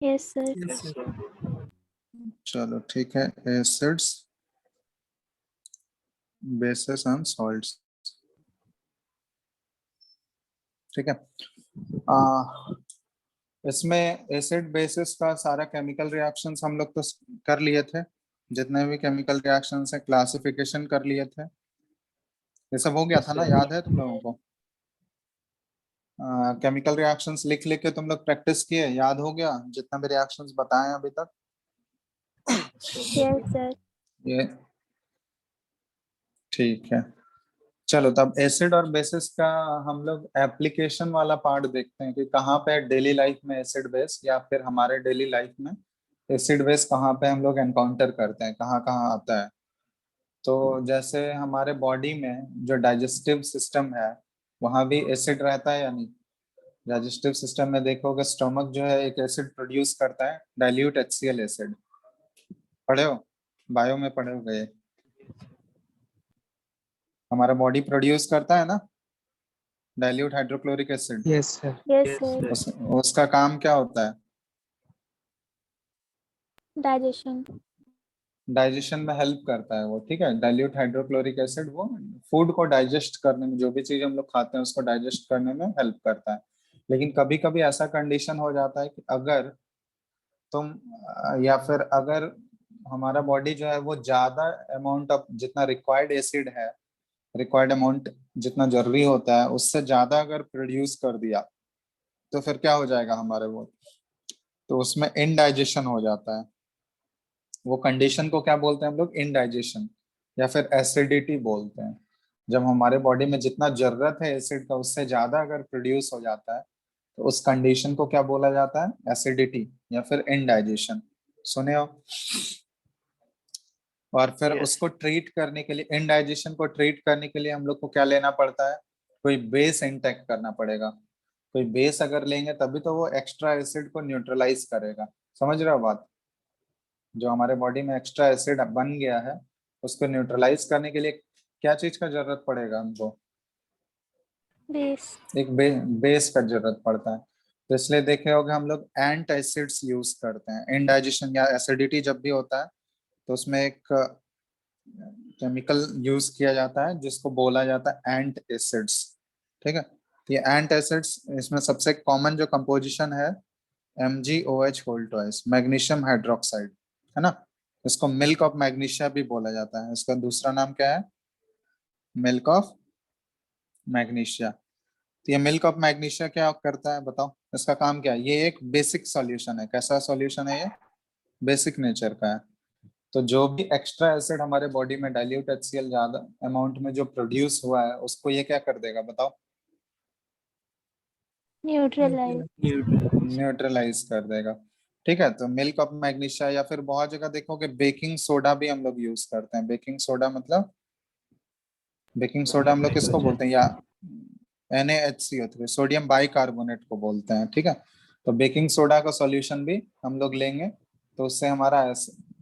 Yes sir. Yes sir. चलो ठीक है, एसिड्स, बेसेस एंड सॉल्ट्स। ठीक है। इसमें एसिड बेसिस का सारा केमिकल रिएक्शंस हम लोग तो कर लिए थे, जितने भी केमिकल रिएक्शंस है क्लासिफिकेशन कर लिए थे, ये सब हो गया था ना, याद है तुम लोगों को? केमिकल रिएक्शंस लिख लिख के तुम लोग प्रैक्टिस किए, याद हो गया जितना भी रिएक्शंस बताए अभी तक? Yes sir. ये ठीक है। चलो तब एसिड और बेसिस का हम लोग एप्लीकेशन वाला पार्ट देखते हैं कि कहाँ पे डेली लाइफ में एसिड बेस, या फिर हमारे डेली लाइफ में एसिड बेस कहाँ पे हम लोग एनकाउंटर करते हैं, कहाँ कहाँ आता है। तो जैसे हमारे बॉडी में जो डाइजेस्टिव सिस्टम है वहाँ भी एसिड रहता है या नहीं? डाइजेस्टिव सिस्टम में देखोगे स्टमक जो है एक एसिड प्रोड्यूस करता है, डाइल्यूट HCl एसिड। पढ़े हो, बायो में पढ़े हो ये? हमारा बॉडी प्रोड्यूस करता है ना dilute hydrochloric acid. Yes sir. Yes sir. उसका काम क्या होता है? डाइजेशन। डाइजेशन में हेल्प करता है वो, ठीक है। डाइल्यूट हाइड्रोक्लोरिक एसिड वो फूड को डाइजेस्ट करने में, जो भी चीज हम लोग खाते हैं उसको डाइजेस्ट करने में हेल्प करता है। लेकिन कभी कभी ऐसा कंडीशन हो जाता है कि अगर तुम या फिर अगर हमारा बॉडी जो है वो ज्यादा अमाउंट ऑफ, जितना रिक्वायर्ड एसिड है, रिक्वायर्ड अमाउंट जितना जरूरी होता है उससे ज्यादा अगर प्रोड्यूस कर दिया तो फिर क्या हो जाएगा हमारे वो, तो उसमें इनडाइजेशन हो जाता है। वो कंडीशन को क्या बोलते हैं हम लोग? इनडाइजेशन या फिर एसिडिटी बोलते हैं। जब हमारे बॉडी में जितना जरूरत है एसिड का उससे ज्यादा अगर प्रोड्यूस हो जाता है तो उस कंडीशन को क्या बोला जाता है? एसिडिटी या फिर इनडाइजेशन। सुने हो? और फिर उसको ट्रीट करने के लिए, इनडाइजेशन को ट्रीट करने के लिए हम लोग को क्या लेना पड़ता है? कोई बेस इंटेक करना पड़ेगा। कोई बेस अगर लेंगे तभी तो वो एक्स्ट्रा एसिड को न्यूट्रलाइज करेगा। समझ रहे हो बात? जो हमारे बॉडी में एक्स्ट्रा एसिड बन गया है उसको न्यूट्रलाइज करने के लिए क्या चीज का जरूरत पड़ेगा हमको? बेस। एक बेस का जरूरत पड़ता है। तो इसलिए देखे होगे हम लोग एंट एसिड्स यूज करते हैं। इनडाइजेशन या एसिडिटी जब भी होता है तो उसमें एक केमिकल यूज किया जाता है जिसको बोला जाता है एंट एसिड्स। ठीक है। तो ये एंट एसिड्स, इसमें सबसे कॉमन जो कंपोजिशन है MgOH whole twice, magnesium hydroxide, है ना। इसको मिल्क ऑफ मैग्नीशिया भी बोला जाता है। इसका दूसरा नाम क्या है? Milk of magnesia. तो ये मिल्क ऑफ मैग्नीशिया क्या करता है बताओ, इसका काम क्या है? ये एक बेसिक सॉल्यूशन है। कैसा सॉल्यूशन है ये? बेसिक नेचर का है। तो जो भी एक्स्ट्रा एसिड हमारे बॉडी में डाइल्यूट HCl ज्यादा अमाउंट में जो प्रोड्यूस हुआ है उसको ये क्या कर देगा बताओ? न्यूट्रलाइज। न्यूट्रलाइज कर देगा। ठीक है। तो मिल्क ऑफ मैग्नीशिया, या फिर बहुत जगह देखोगे बेकिंग सोडा भी हम लोग यूज करते हैं। बेकिंग सोडा मतलब, बेकिंग सोडा हम लोग किसको बोलते हैं? या NaHCO3, सोडियम बाइकार्बोनेट को बोलते हैं। ठीक है। तो बेकिंग सोडा का सॉल्यूशन भी हम लोग लेंगे तो उससे हमारा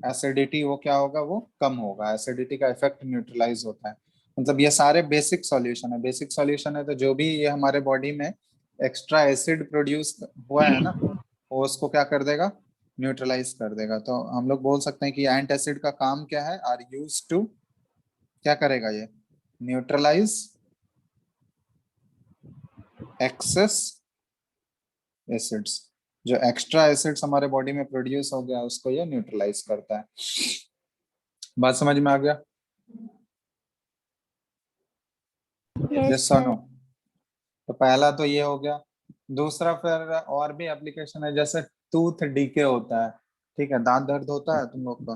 एसिडिटी वो क्या होगा? वो कम होगा। एसिडिटी का इफेक्ट न्यूट्रलाइज होता है। मतलब ये सारे बेसिक सॉल्यूशन है। बेसिक सॉल्यूशन है तो जो भी ये हमारे बॉडी में एक्स्ट्रा एसिड प्रोड्यूस हुआ है ना वो उसको क्या कर देगा? न्यूट्रलाइज कर देगा। तो हम लोग बोल सकते हैं कि एंट एसिड का काम क्या है? आर यूज टू, क्या करेगा ये? Neutralize excess acids. जो एक्स्ट्रा एसिड्स हमारे बॉडी में प्रोड्यूस हो गया उसको ये न्यूट्रलाइज करता है। बात समझ में आ गया? यस यस और सर। नो? तो पहला तो ये हो गया। दूसरा फिर और भी एप्लीकेशन है, जैसे टूथ डीके होता है। ठीक है। दांत दर्द होता है तुम लोग का,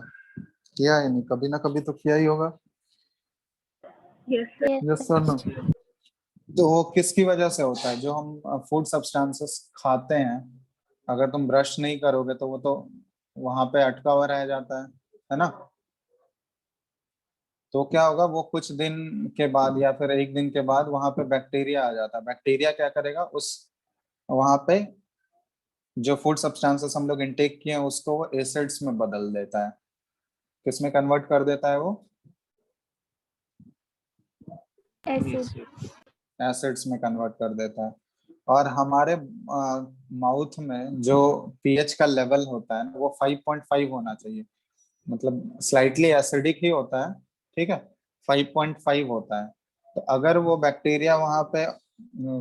किया है नहीं? कभी ना कभी तो किया ही होगा। यस यस और नो? तो वो किसकी वजह से होता है? जो हम फूड सब्सटेंसेस खाते हैं, अगर तुम ब्रश नहीं करोगे तो वो तो वहां पे अटका हुआ रह जाता है ना। तो क्या होगा? वो कुछ दिन के बाद या फिर एक दिन के बाद वहां पे बैक्टीरिया आ जाता है। बैक्टीरिया क्या करेगा? उस वहां पे जो फूड सब्सटेंसेस हम लोग इनटेक किए हैं उसको वो एसिड्स में बदल देता है। किसमें कन्वर्ट कर देता है वो? एसिड। एसिड्स में कन्वर्ट कर देता है। और हमारे माउथ में जो पीएच का लेवल होता है ना, वो 5.5 होना चाहिए, मतलब स्लाइटली एसिडिक ही होता है, ठीक है, 5.5 होता है। तो अगर वो बैक्टीरिया वहां पे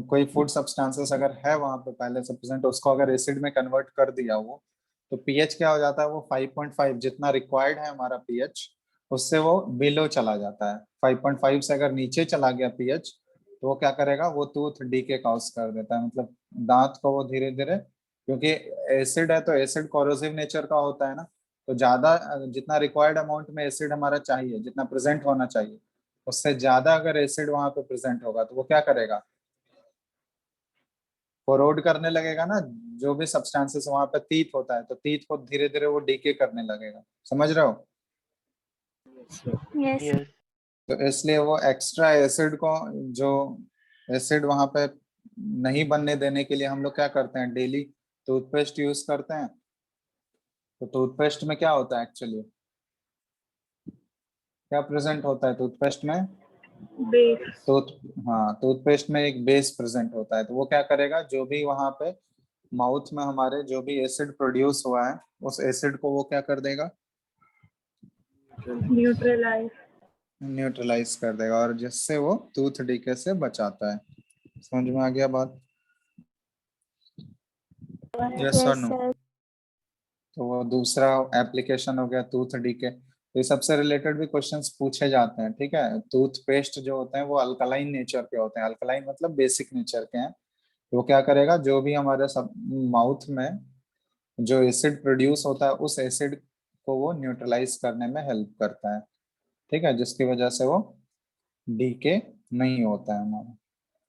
कोई फूड सब्सटेंसेस अगर है वहां पे पहले से प्रेजेंट, उसको अगर एसिड में कन्वर्ट कर दिया वो, तो पीएच क्या हो जाता है, वो 5.5 जितना रिक्वायर्ड है हमारा पीएच, उससे वो बिलो चला जाता है। 5.5 से अगर नीचे चला गया पीएच, तो वो क्या करेगा, वो टूथ डीके कॉज कर देता है, मतलब दांत को वो धीरे धीरे, क्योंकि एसिड है तो एसिड कोरोसिव नेचर का होता है ना, तो ज्यादा जितना रिक्वायर्ड अमाउंट में एसिड हमारा चाहिए, जितना प्रेजेंट होना चाहिए, उससे ज्यादा अगर एसिड वहां पे प्रेजेंट होगा तो वो क्या करेगा, कोरोड करने लगेगा ना। जो भी सब्सटेंसेस वहां पे तीत होता है, तो तीत को धीरे धीरे वो डीके करने लगेगा, समझ रहे हो। यस। Yes. तो इसलिए वो एक्स्ट्रा एसिड को, जो एसिड वहां पे नहीं बनने देने के लिए हम लोग क्या करते हैं, डेली टूथपेस्ट यूज करते हैं। तो टूथपेस्ट में क्या होता है एक्चुअली, क्या प्रेजेंट होता है टूथपेस्ट में, Base. टूथ हाँ, टूथपेस्ट में एक बेस प्रेजेंट होता है। तो वो क्या करेगा, जो भी वहां पे माउथ में हमारे जो भी एसिड प्रोड्यूस हुआ है, उस एसिड को वो क्या कर देगा, Neutralize. न्यूट्रलाइज कर देगा, और जिससे वो टूथ डीके से बचाता है। समझ में आ गया बात, यस और यस नो। सर। तो वो दूसरा एप्लीकेशन हो गया टूथ डीके। तो ये सबसे रिलेटेड भी क्वेश्चंस पूछे जाते हैं, ठीक है। टूथपेस्ट जो होते हैं वो अल्कलाइन नेचर के होते हैं, अल्कलाइन मतलब बेसिक नेचर के हैं। तो वो क्या करेगा, जो भी हमारे सब माउथ में जो एसिड प्रोड्यूस होता है, उस एसिड को वो न्यूट्रलाइज करने में हेल्प करता है, ठीक है, जिसकी वजह से वो डीके नहीं होता है हमारा,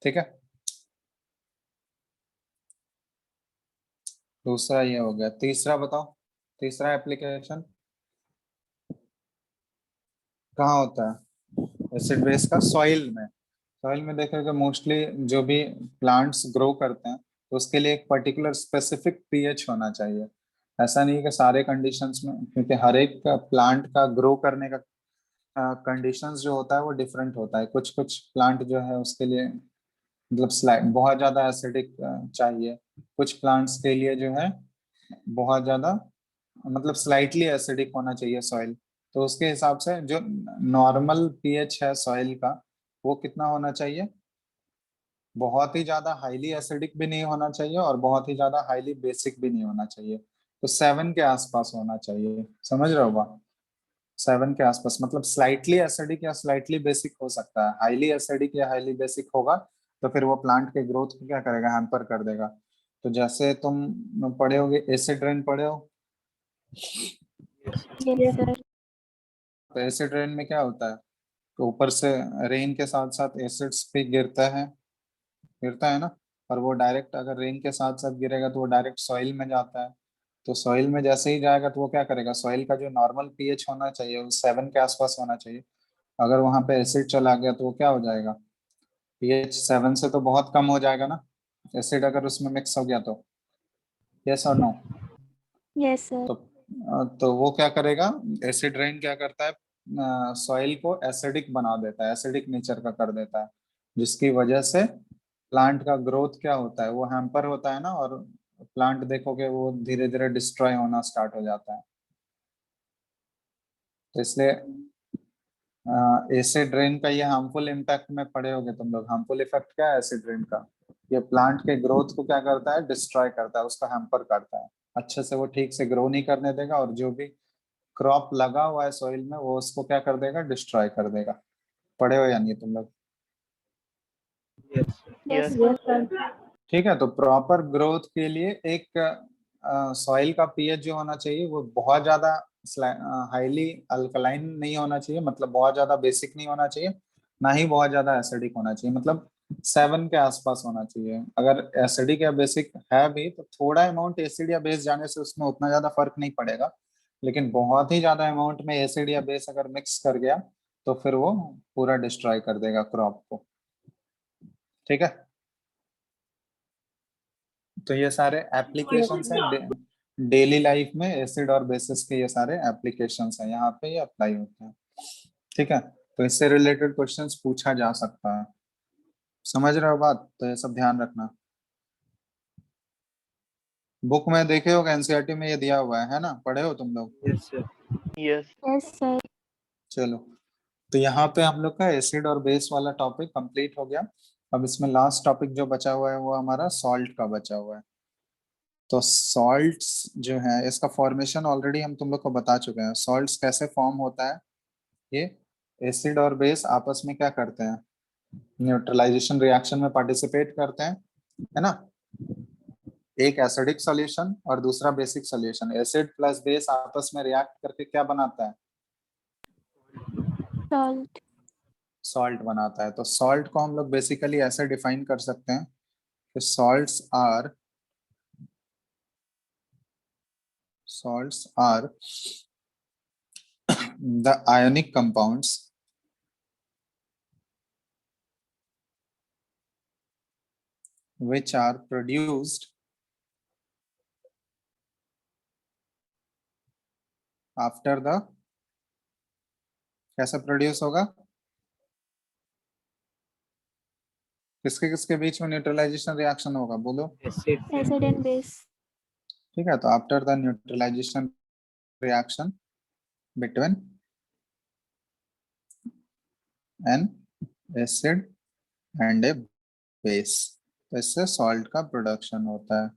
ठीक है। दूसरा ये हो गया, तीसरा बताओ, तीसरा एप्लीकेशन कहाँ होता है एसिड बेस का, सॉइल में। सॉइल में देखोगे मोस्टली जो भी प्लांट्स ग्रो करते हैं, तो उसके लिए एक पर्टिकुलर स्पेसिफिक पीएच होना चाहिए। ऐसा नहीं है कि सारे कंडीशंस में, क्योंकि हर एक प्लांट का ग्रो करने का कंडीशंस जो होता है वो डिफरेंट होता है। कुछ कुछ प्लांट जो है उसके लिए मतलब स्लाइड बहुत ज्यादा एसिडिक चाहिए, कुछ प्लांट्स के लिए जो है बहुत ज्यादा मतलब स्लाइटली एसिडिक होना चाहिए सॉइल। तो उसके हिसाब से जो नॉर्मल पीएच है सॉइल का, वो कितना होना चाहिए, बहुत ही ज्यादा हाईली एसिडिक भी नहीं होना चाहिए और बहुत ही ज्यादा हाईली बेसिक भी नहीं होना चाहिए। तो 7 के आसपास होना चाहिए, समझ रहे हो बात। 7 के आसपास मतलब स्लाइटली एसिडिक या स्लाइटली बेसिक हो सकता है, हाईली एसिडिक या हाईली बेसिक होगा तो फिर वो प्लांट के ग्रोथ को क्या करेगा, हैम्पर कर देगा। तो जैसे तुम पढ़े होगे, एसिड रेन पढ़े हो। Yes sir. तो एसिड रेन में क्या होता है, तो ऊपर से रेन के साथ साथ एसिड्स भी गिरता है ना, और वो डायरेक्ट अगर रेन के साथ साथ गिरेगा तो वो डायरेक्ट सॉइल में जाता है। तो सॉइल में जैसे ही जाएगा तो वो क्या करेगा, सॉइल का जो नॉर्मल पीएच होना चाहिए वो 7 के आसपास होना चाहिए। अगर वहां पे एसिड चला गया तो वो क्या हो जाएगा, पीएच 7 से तो बहुत कम हो जाएगा ना, एसिड अगर उसमें मिक्स हो गया तो, यस और नो। Yes sir. तो वो क्या करेगा, एसिड रेन क्या करता है, सॉइल को एसिडिक बना देता है, एसिडिक नेचर का कर देता है, जिसकी वजह से प्लांट का ग्रोथ क्या होता है, वो हैम्पर होता है ना, और प्लांट देखोगे वो धीरे धीरे डिस्ट्रॉय होना स्टार्ट हो जाता है। तो इसलिए एसिड रेन का ये हार्मफुल इम्पैक्ट में पढ़े होगे तुम लोग। हार्मफुल इफेक्ट क्या है एसिड रेन का, ये प्लांट के ग्रोथ को क्या करता है, डिस्ट्रॉय करता है, उसका हैम्पर करता है, अच्छे से वो ठीक से ग्रो नहीं करने देगा, और जो भी क्रॉप लगा हुआ है सॉइल में वो उसको क्या कर देगा, डिस्ट्रॉय कर देगा। पढ़े हो या नहीं तुम लोग। Yes. Yes Yes. सर। ठीक है, तो प्रॉपर ग्रोथ के लिए एक सॉइल का पीएच जो होना चाहिए वो बहुत ज्यादा हाईली अल्कलाइन नहीं होना चाहिए, मतलब बहुत ज्यादा बेसिक नहीं होना चाहिए, ना ही बहुत ज्यादा एसिडिक होना चाहिए, मतलब 7 के आसपास होना चाहिए। अगर एसिडिक या बेसिक है भी तो थोड़ा अमाउंट एसिड या बेस जाने से उसमें उतना ज्यादा फर्क नहीं पड़ेगा, लेकिन बहुत ही ज्यादा अमाउंट में एसिड या बेस अगर मिक्स कर गया तो फिर वो पूरा डिस्ट्रॉय कर देगा क्रॉप को, ठीक है। तो ये सारे एप्लीकेशंस हैं डेली लाइफ में, एसिड और बेसिस के ये सारे एप्लीकेशंस हैं, यहाँ पे ये अप्लाई होते हैं, ठीक है। तो इससे रिलेटेड क्वेश्चंस पूछा जा सकता है, समझ रहे हो बात, तो ये सब ध्यान रखना। बुक में देखे होगा, एनसीईआरटी में ये दिया हुआ है ना, पढ़े हो तुम लोग? Yes, sir. Yes. Yes, sir. चलो, तो यहाँ पे हम लोग का एसिड और बेस वाला टॉपिक कंप्लीट हो गया। अब इसमें लास्ट टॉपिक जो बचा हुआ है वो हमारा सॉल्ट का बचा हुआ है। तो सॉल्ट्स जो है, इसका फॉर्मेशन ऑलरेडी हम तुम लोग को बता चुके हैं। सॉल्ट्स कैसे फॉर्म होता है, ये एसिड और बेस आपस में क्या करते हैं, न्यूट्रलाइजेशन रिएक्शन में पार्टिसिपेट करते हैं, है ना। एक एसिडिक सॉल्यूशन और दूसरा basic solution, acid plus base आपस में रिएक्ट करके क्या बनाता है, Salt. सॉल्ट बनाता है। तो सॉल्ट को हम लोग बेसिकली ऐसे डिफाइन कर सकते हैं कि salts are the ionic compounds which are produced after the, कैसे प्रोड्यूस होगा, किसके किसके बीच में न्यूट्रलाइजेशन रिएक्शन होगा, बोलो। Acid. Acid and base. ठीक है, तो after the neutralization reaction between an acid and a base, तो इससे सॉल्ट का प्रोडक्शन होता है।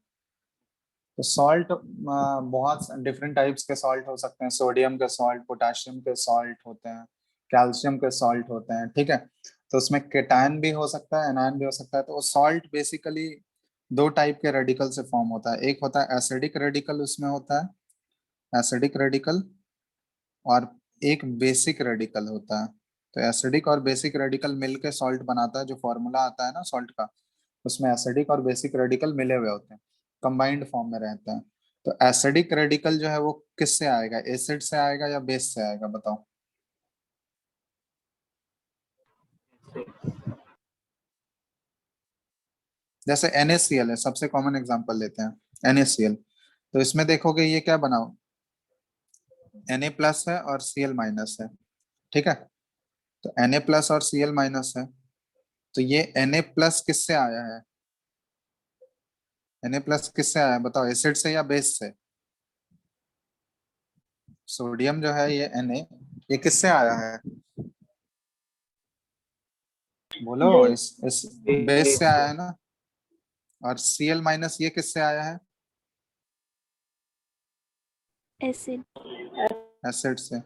तो सॉल्ट बहुत डिफरेंट टाइप्स के सॉल्ट हो सकते हैं, सोडियम के सॉल्ट, पोटेशियम के सॉल्ट होते हैं, कैल्शियम के सॉल्ट होते हैं, ठीक है। तो उसमें केटायन भी हो सकता है, एनायन भी हो सकता है। तो सॉल्ट बेसिकली दो टाइप के रेडिकल से फॉर्म होता है। एक होता है एसिडिक रेडिकल, उसमें होता है एसिडिक रेडिकल, और एक बेसिक रेडिकल होता है। तो एसिडिक और बेसिक रेडिकल मिलके सॉल्ट बनाता है। जो फॉर्मूला आता है ना सॉल्ट का, उसमें एसिडिक और बेसिक रेडिकल मिले हुए होते हैं, कंबाइंड फॉर्म में रहते हैं। तो एसिडिक रेडिकल जो है वो किससे आएगा, एसिड से आएगा या बेस से आएगा, बताओ। जैसे NaCl है, सबसे कॉमन एग्जांपल लेते हैं NaCl। तो इसमें देखोगे ये क्या बना, Na प्लस है और Cl माइनस है, ठीक है। तो Na प्लस और Cl माइनस है, तो ये Na प्लस किससे आया है, Na प्लस किससे आया है बताओ, एसिड से या बेस से। सोडियम जो है ये Na, ये किससे आया है, बोलो। इस बेस से आया है ना। और Cl माइनस ये किससे आया है, Acid. एसिड से।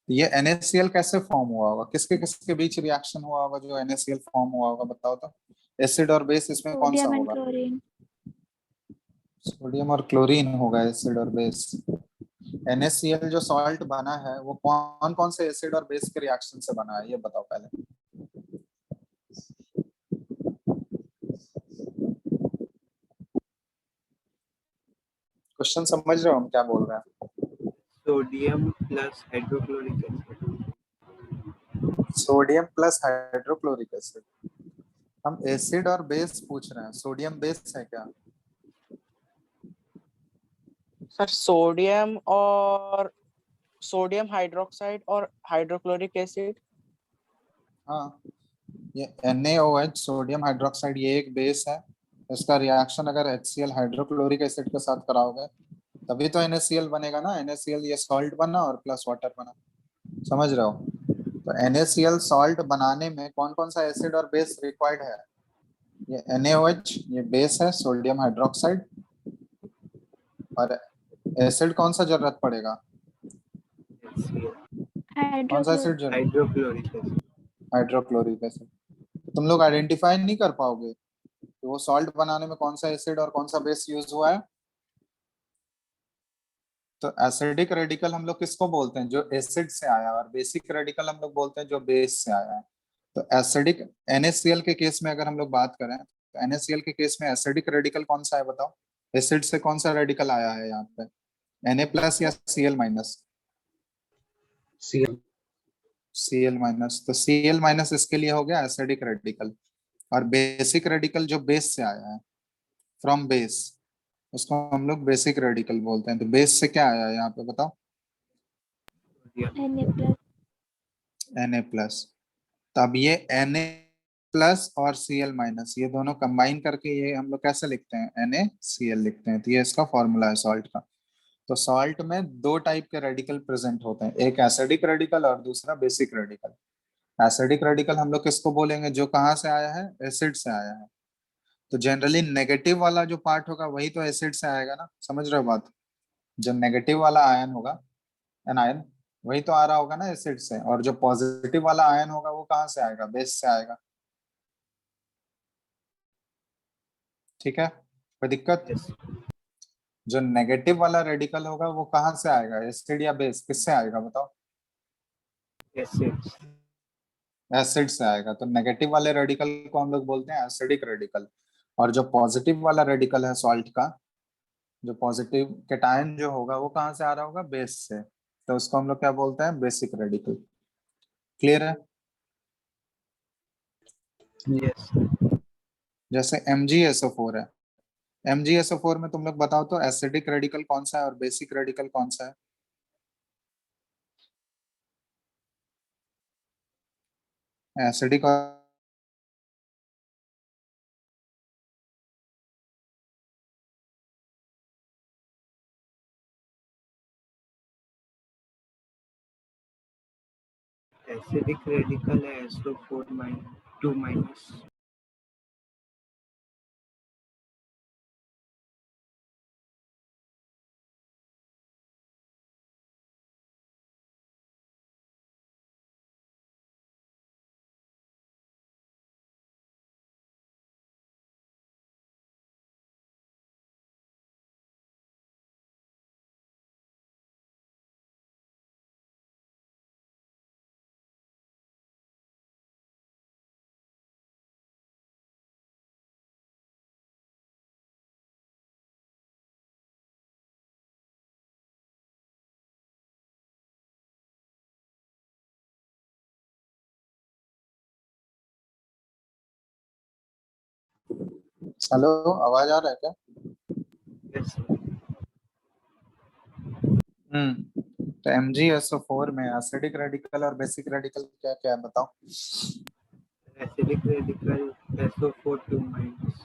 ये NaCl कैसे फॉर्म हुआ होगा, किसके किसके बीच रिएक्शन हुआ होगा जो NaCl फॉर्म हुआ होगा, बताओ तो। एसिड और बेस इसमें कौन सा Sodium and होगा, chlorine. सोडियम और क्लोरीन होगा एसिड और बेस। NaCl जो सॉल्ट बना है वो कौन कौन से एसिड और बेस के रिएक्शन से बना है, ये बताओ पहले। क्वेश्चन समझ रहे हो हम क्या बोल रहे हैं। Sodium plus hydrochloric acid. Sodium plus hydrochloric acid. हम एसिड और बेस पूछ रहे हैं, सोडियम बेस है क्या। सर सोडियम हाइड्रोक्साइड और हाइड्रोक्लोरिक एसिड। हाँ, ये NaOH सोडियम हाइड्रोक्साइड ये एक बेस है। इसका रिएक्शन अगर HCl हाइड्रोक्लोरिक एसिड के साथ कराओगे तभी तो NaCl बनेगा ना। NaCl ये सॉल्ट बना और प्लस वाटर बना, समझ रहे हो। तो NaCl सॉल्ट बनाने में कौन कौन सा एसिड और बेस रिक्वायर्ड है, ये NaOH ये बेस है सोडियम हाइड्रोक्साइड, और एसिड कौन सा जरूरत पड़ेगा, कौन सा एसिड जरूरत, Hydrochloric acid. Hydrochloric acid. तो तुम लोग आइडेंटिफाई नहीं कर पाओगे कि वो सॉल्ट बनाने में कौन सा एसिड और कौन सा बेस यूज हुआ है। तो एसिडिक रेडिकल हम लोग किसको बोलते हैं, जो एसिड से आया है, और बेसिक रेडिकल हम लोग बोलते हैं जो बेस से आया है। तो एसिडिक NaCl के केस में अगर हम लोग बात करें तो NaCl के केस में एसिडिक रेडिकल कौन सा है बताओ, एसिड से कौन सा रेडिकल आया है यहाँ पे, Na प्लस या Cl माइनस, Cl माइनस। तो Cl माइनस इसके लिए हो गया एसिडिक रेडिकल। और बेसिक रेडिकल जो बेस से आया है, फ्रॉम बेस, उसको हम लोग बेसिक रेडिकल बोलते हैं। तो बेस से क्या आया है यहाँ पे बताओ, Na plus. Na plus. तब ये Na प्लस और Cl माइनस, ये दोनों कंबाइन करके ये हम लोग कैसे लिखते हैं, NaCl लिखते हैं। तो ये इसका फॉर्मूला है सॉल्ट का। तो सॉल्ट में दो टाइप के रेडिकल प्रेजेंट होते हैं, एक एसिडिक रेडिकल और दूसरा बेसिक रेडिकल। एसिडिक रेडिकल हम लोग किसको बोलेंगे, जो कहाँ से आया है, एसिड से आया है। तो जनरली नेगेटिव वाला जो पार्ट होगा वही तो एसिड से आएगा ना, समझ रहे हो बात। जो नेगेटिव वाला आयन होगा, एनायन, वही तो आ रहा होगा ना एसिड से, और जो पॉजिटिव वाला आयन होगा वो कहाँ से आएगा, बेस से आएगा। ठीक है, कोई दिक्कत। Yes. जो नेगेटिव वाला रेडिकल होगा वो कहाँ से आएगा, एसिड या बेस, किससे आएगा बताओ। Acids. एसिड से आएगा। तो नेगेटिव वाले रेडिकल को हम लोग बोलते हैं एसिडिक रेडिकल, और जो पॉजिटिव वाला रेडिकल है सॉल्ट का, जो पॉजिटिव कैटायन जो होगा वो कहाँ से आ रहा होगा, बेस से। तो उसको हम लोग क्या बोलते हैं, बेसिक रेडिकल। क्लियर है। Yes. जैसे MgSO4 है, MgSO4 में तुम लोग बताओ तो एसिडिक रेडिकल कौन सा है और बेसिक रेडिकल कौन सा है। एसिडिक और Acidic radical है SO4 2 minus. हेलो, आवाज आ रहा है क्या। Yes. तो MgSO4 में एसिडिक रेडिकल और बेसिक रेडिकल क्या क्या है बताओ। Acidic radical SO4 2 minus.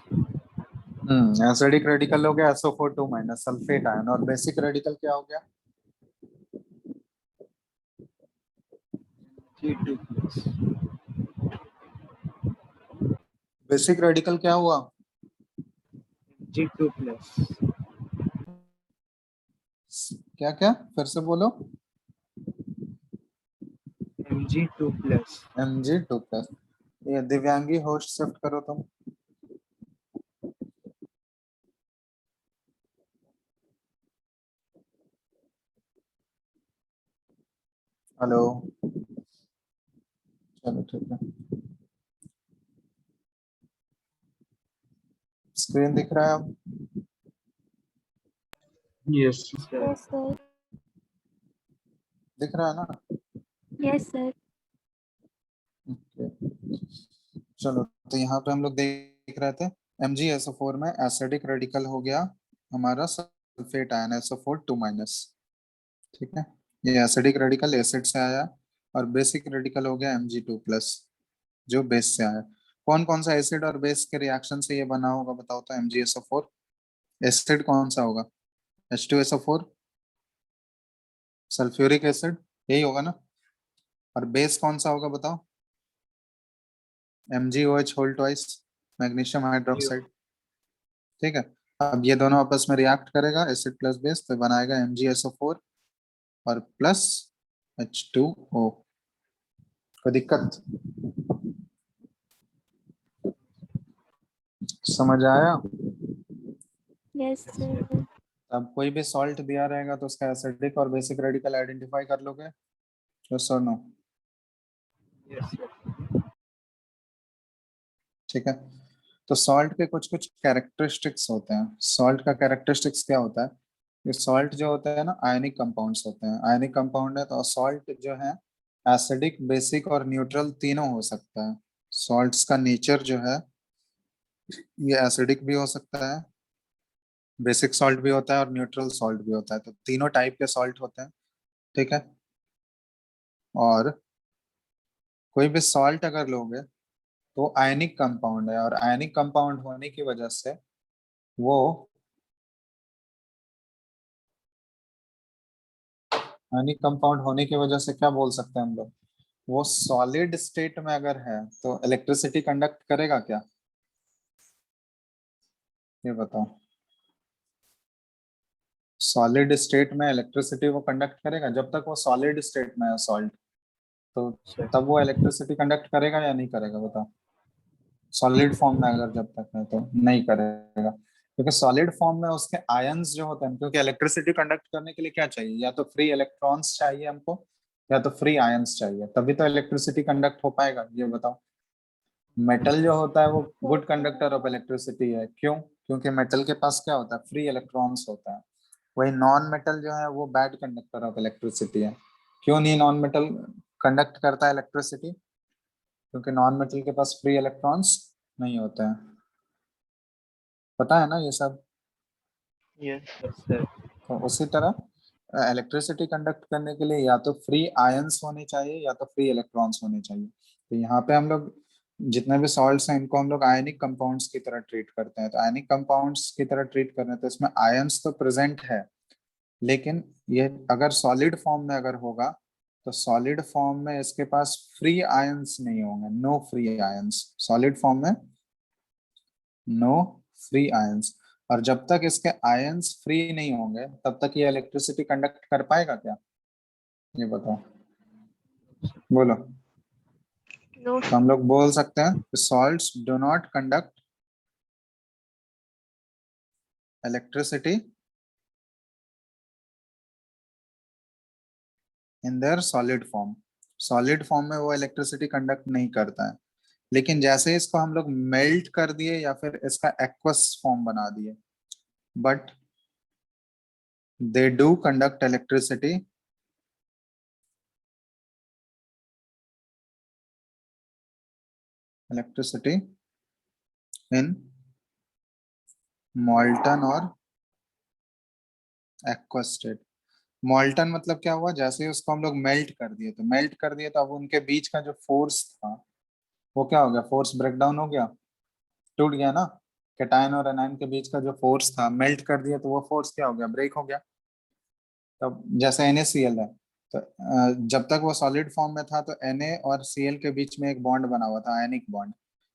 Acidic radical हो गया SO4 2 माइनस सल्फेट आयन, और बेसिक रेडिकल क्या हो गया, G2 plus. बेसिक रेडिकल क्या हुआ, G2 plus. क्या क्या, फिर से बोलो। Mg2 plus. Mg2 plus. ये दिव्यांगी होस्ट शिफ्ट करो तुम। हेलो, चलो ठीक है। स्क्रीन दिख रहा है अब, Yes. Sir. Yes, sir. दिख रहा है ना। Yes, sir. Okay. चलो, तो यहाँ पे हम लोग देख रहे थे MgSO4 में एसिडिक रेडिकल हो गया हमारा सल्फेट आयन SO4 2 माइनस। ठीक है, ये एसिडिक रेडिकल एसिड से आया, और बेसिक रेडिकल हो गया Mg2 प्लस, जो बेस से आया। कौन कौन सा एसिड और बेस के रिएक्शन से ये बना होगा बताओ तो MgSO4। एसिड कौन सा होगा, H2SO4, सल्फ्यूरिक एसिड, यही होगा ना। और बेस कौन सा होगा बताओ, MgOH whole twice, magnesium hydroxide. ठीक है, अब ये दोनों आपस में रिएक्ट करेगा एसिड प्लस बेस, तो बनाएगा MgSO4 और प्लस H2O। कोई दिक्कत, समझ आया। Yes, sir. अब कोई भी सॉल्ट दिया रहेगा तो उसका एसिडिक और बेसिक रेडिकल आइडेंटिफाई कर लोगे, यस और नो। Yes, sir. ठीक है, तो सॉल्ट के कुछ कुछ कैरेक्टरिस्टिक्स होते हैं। सॉल्ट का कैरेक्टरिस्टिक्स क्या होता है, ये सॉल्ट जो होता है ना आयनिक कंपाउंड्स होते हैं। आयनिक कंपाउंड है तो सॉल्ट जो है एसिडिक, बेसिक और न्यूट्रल तीनों हो सकता है। सॉल्ट्स का नेचर जो है ये एसिडिक भी हो सकता है, बेसिक सॉल्ट भी होता है और न्यूट्रल सॉल्ट भी होता है। तो तीनों टाइप के सॉल्ट होते हैं। ठीक है, और कोई भी सॉल्ट अगर लोगे तो आयनिक कंपाउंड है, और आयनिक कंपाउंड होने की वजह से वो आयनिक कंपाउंड होने की वजह से क्या बोल सकते हैं हम लोग, वो सॉलिड स्टेट में अगर है तो इलेक्ट्रिसिटी कंडक्ट करेगा क्या, ये बताओ। सॉलिड स्टेट में इलेक्ट्रिसिटी वो कंडक्ट करेगा जब तक वो सॉलिड स्टेट में है सॉल्ट, तो सर तब वो इलेक्ट्रिसिटी कंडक्ट करेगा या नहीं करेगा बताओ। सॉलिड फॉर्म में अगर जब तक है तो नहीं करेगा, क्योंकि सॉलिड फॉर्म में उसके आयंस जो होते हैं, क्योंकि इलेक्ट्रिसिटी कंडक्ट करने के लिए क्या चाहिए, या तो फ्री इलेक्ट्रॉन्स चाहिए हमको या तो फ्री आयंस चाहिए, तभी तो इलेक्ट्रिसिटी कंडक्ट हो पाएगा, ये बताओ। मेटल जो होता है वो गुड कंडक्टर ऑफ इलेक्ट्रिसिटी है, क्यों, क्योंकि मेटल के पास क्या होता है, फ्री इलेक्ट्रॉन्स होता है। वही नॉन मेटल जो है वो बैड कंडक्टर ऑफ इलेक्ट्रिसिटी है। क्यों नहीं नॉन मेटल कंडक्ट करता है इलेक्ट्रिसिटी, क्योंकि नॉन मेटल के पास फ्री इलेक्ट्रॉन्स नहीं होते हैं, पता है ना ये सब। यस। Yes sir. तो उसी तरह इलेक्ट्रिसिटी कंडक्ट करने के लिए या तो फ्री आयंस होने चाहिए या तो फ्री इलेक्ट्रॉन्स होने चाहिए। तो यहाँ पे हम लोग जितने भी सॉल्ट्स हैं इनको हम लोग आयनिक कंपाउंड्स की तरह ट्रीट करते हैं, तो आयनिक कंपाउंड्स की तरह ट्रीट कर रहे हैं तो इसमें आयंस तो प्रेजेंट है, लेकिन ये अगर सॉलिड फॉर्म में अगर होगा तो सॉलिड फॉर्म में इसके पास फ्री आयंस नहीं होंगे, no free ions, solid form में नो फ्री आयंस। और जब तक इसके आयंस फ्री नहीं होंगे तब तक ये इलेक्ट्रिसिटी कंडक्ट कर पाएगा क्या, ये बताओ, बोलो। No. तो हम लोग बोल सकते हैं salts do not conduct electricity in their solid form, solid form में वो इलेक्ट्रिसिटी कंडक्ट नहीं करता है, लेकिन जैसे इसको हम लोग मेल्ट कर दिए या फिर इसका एक्वस फॉर्म बना दिए, but they do conduct electricity in मॉल्टन और एक्वस स्टेट। मॉल्टन मतलब क्या हुआ, जैसे ही उसको हम लोग मेल्ट कर दिए, तो मेल्ट कर दिए तो अब उनके बीच का जो फोर्स था वो क्या हो गया, फोर्स ब्रेक डाउन हो गया, टूट गया ना। कैटायन और एनायन के बीच का जो फोर्स था मेल्ट कर दिया तो वो फोर्स क्या हो गया, ब्रेक हो गया। तब जैसे NaCl है, तो जब तक वो सॉलिड फॉर्म में था तो Na और Cl के बीच में एक बॉन्ड बना हुआ था, आयनिक बॉन्ड।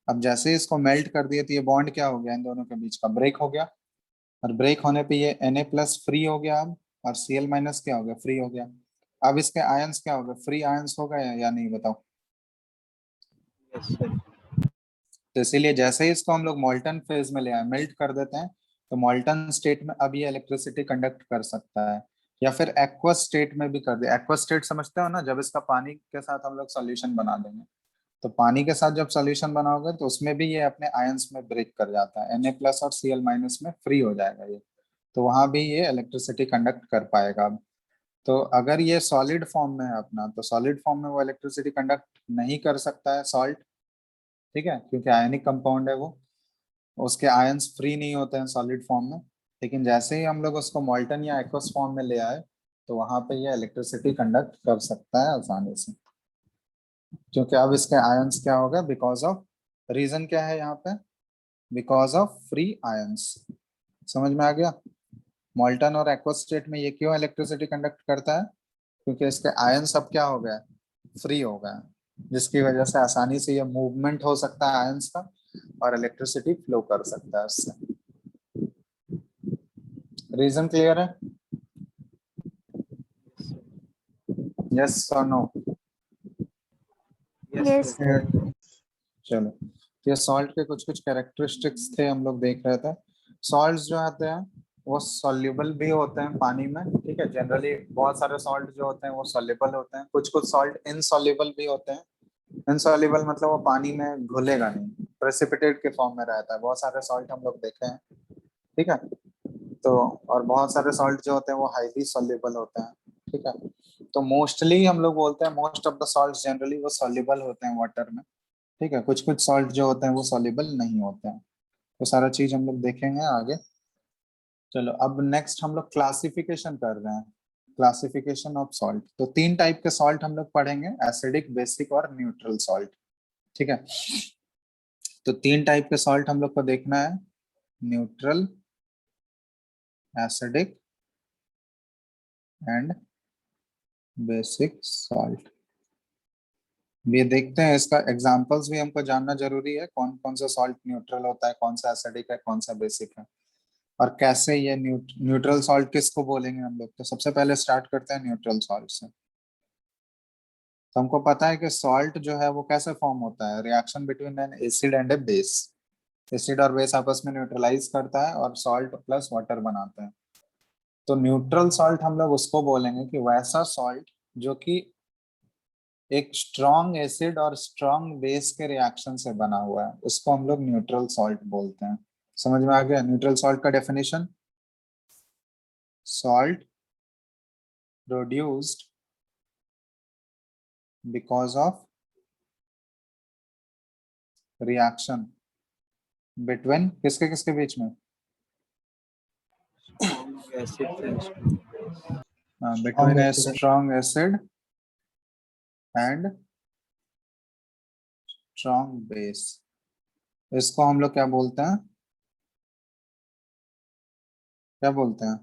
अब जैसे ही इसको मेल्ट कर दिए तो ये बॉन्ड क्या हो गया, इन दोनों के बीच का ब्रेक हो गया, और ब्रेक होने पे ये Na प्लस फ्री हो गया अब, और Cl माइनस क्या हो गया, फ्री हो गया। अब इसके आयंस क्या हो गए, फ्री आयंस हो गए या नहीं बताओ। Yes sir. तो इसीलिए जैसे ही इसको हम लोग मॉल्टन फेज में ले आए, मेल्ट कर देते हैं, तो मॉल्टन स्टेट में अब ये इलेक्ट्रिसिटी कंडक्ट कर सकता है, या फिर एक्वस स्टेट में भी कर दे। एक्वस स्टेट समझते हो ना, जब इसका पानी के साथ हम लोग सॉल्यूशन बना देंगे, तो पानी के साथ जब सॉल्यूशन बनाओगे तो उसमें भी ये अपने आयंस में ब्रेक कर जाता है, Na प्लस और Cl माइनस में फ्री हो जाएगा ये, तो वहां भी ये इलेक्ट्रिसिटी कंडक्ट कर पाएगा अब। तो अगर ये सॉलिड फॉर्म में है अपना, तो सॉलिड फॉर्म में वो इलेक्ट्रिसिटी कंडक्ट नहीं कर सकता है सॉल्ट, ठीक है, क्योंकि आयनिक कंपाउंड है वो, उसके आयंस फ्री नहीं होते हैं सॉलिड फॉर्म में। लेकिन जैसे ही हम लोग उसको मॉल्टन या एक्वस फॉर्म में ले आए तो वहां पे ये इलेक्ट्रिसिटी कंडक्ट कर सकता है आसानी से, क्योंकि अब इसके आयंस क्या हो गए, बिकॉज ऑफ, रीजन क्या है यहाँ पे, बिकॉज ऑफ फ्री आयंस। समझ में आ गया। मॉल्टन और एक्वस स्टेट में ये क्यों इलेक्ट्रिसिटी कंडक्ट करता है, क्योंकि इसके आयंस अब क्या हो गए, फ्री हो गए, जिसकी वजह से आसानी से ये मूवमेंट हो सकता है आयंस का, और इलेक्ट्रिसिटी फ्लो कर सकता है उससे। रीजन क्लियर है, यस और no. Yes Yes, sir. sir. चलो, तो ये सॉल्ट के कुछ कुछ कैरेक्टरिस्टिक्स थे हम लोग देख रहे थे। सॉल्ट्स जो आते हैं वो सॉल्युबल भी होते हैं पानी में, ठीक है, जनरली बहुत सारे सॉल्ट जो होते हैं वो सॉल्युबल होते हैं, कुछ कुछ सॉल्ट इनसॉल्युबल भी होते हैं। इनसॉल्युबल मतलब वो पानी में घुलेगा नहीं, प्रेसिपिटेट के फॉर्म में रहता है, बहुत सारे सॉल्ट हम लोग देखे हैं, ठीक है। तो और बहुत सारे सॉल्ट जो होते हैं वो हाईली सॉल्युबल होते हैं, ठीक है। तो मोस्टली हम लोग बोलते हैं most of the salt generally वो सॉल्युबल होते हैं वाटर में, ठीक है। कुछ कुछ सॉल्ट जो होते हैं वो सॉल्युबल नहीं होते हैं, तो सारा चीज हम लोग देखेंगे आगे। चलो, अब नेक्स्ट हम लोग क्लासिफिकेशन कर रहे हैं, क्लासिफिकेशन ऑफ सॉल्ट। तो तीन टाइप के सॉल्ट हम लोग पढ़ेंगे, एसिडिक, बेसिक और न्यूट्रल सॉल्ट, ठीक है। तो 3 टाइप के सॉल्ट हम लोग को देखना है, neutral, acidic and basic salt. ये देखते हैं, इसका एग्जांपल्स भी हमको जानना जरूरी है, कौन कौन सा सॉल्ट न्यूट्रल होता है, कौन सा एसिडिक है, कौन सा बेसिक है, और कैसे ये न्यूट्रल सॉल्ट किसको बोलेंगे हम लोग। तो सबसे पहले स्टार्ट करते हैं न्यूट्रल सॉल्ट से। तो हमको पता है कि सॉल्ट जो है वो कैसे फॉर्म होता है, reaction between an acid and a base. Acid और बेस आपस में न्यूट्रलाइज करता है और सॉल्ट प्लस वाटर बनाते हैं। तो न्यूट्रल सॉल्ट हम लोग उसको बोलेंगे कि वैसा सॉल्ट जो कि एक स्ट्रॉन्ग एसिड और स्ट्रॉन्ग बेस के रिएक्शन से बना हुआ है, उसको हम लोग न्यूट्रल सॉल्ट बोलते हैं। समझ में आ गया न्यूट्रल सॉल्ट का definition? Salt produced because of reaction between किसके किसके बीच में? Acid and strong. Between A acid. Strong acid and strong base. इसको हम लोग क्या बोलते हैं, क्या बोलते हैं?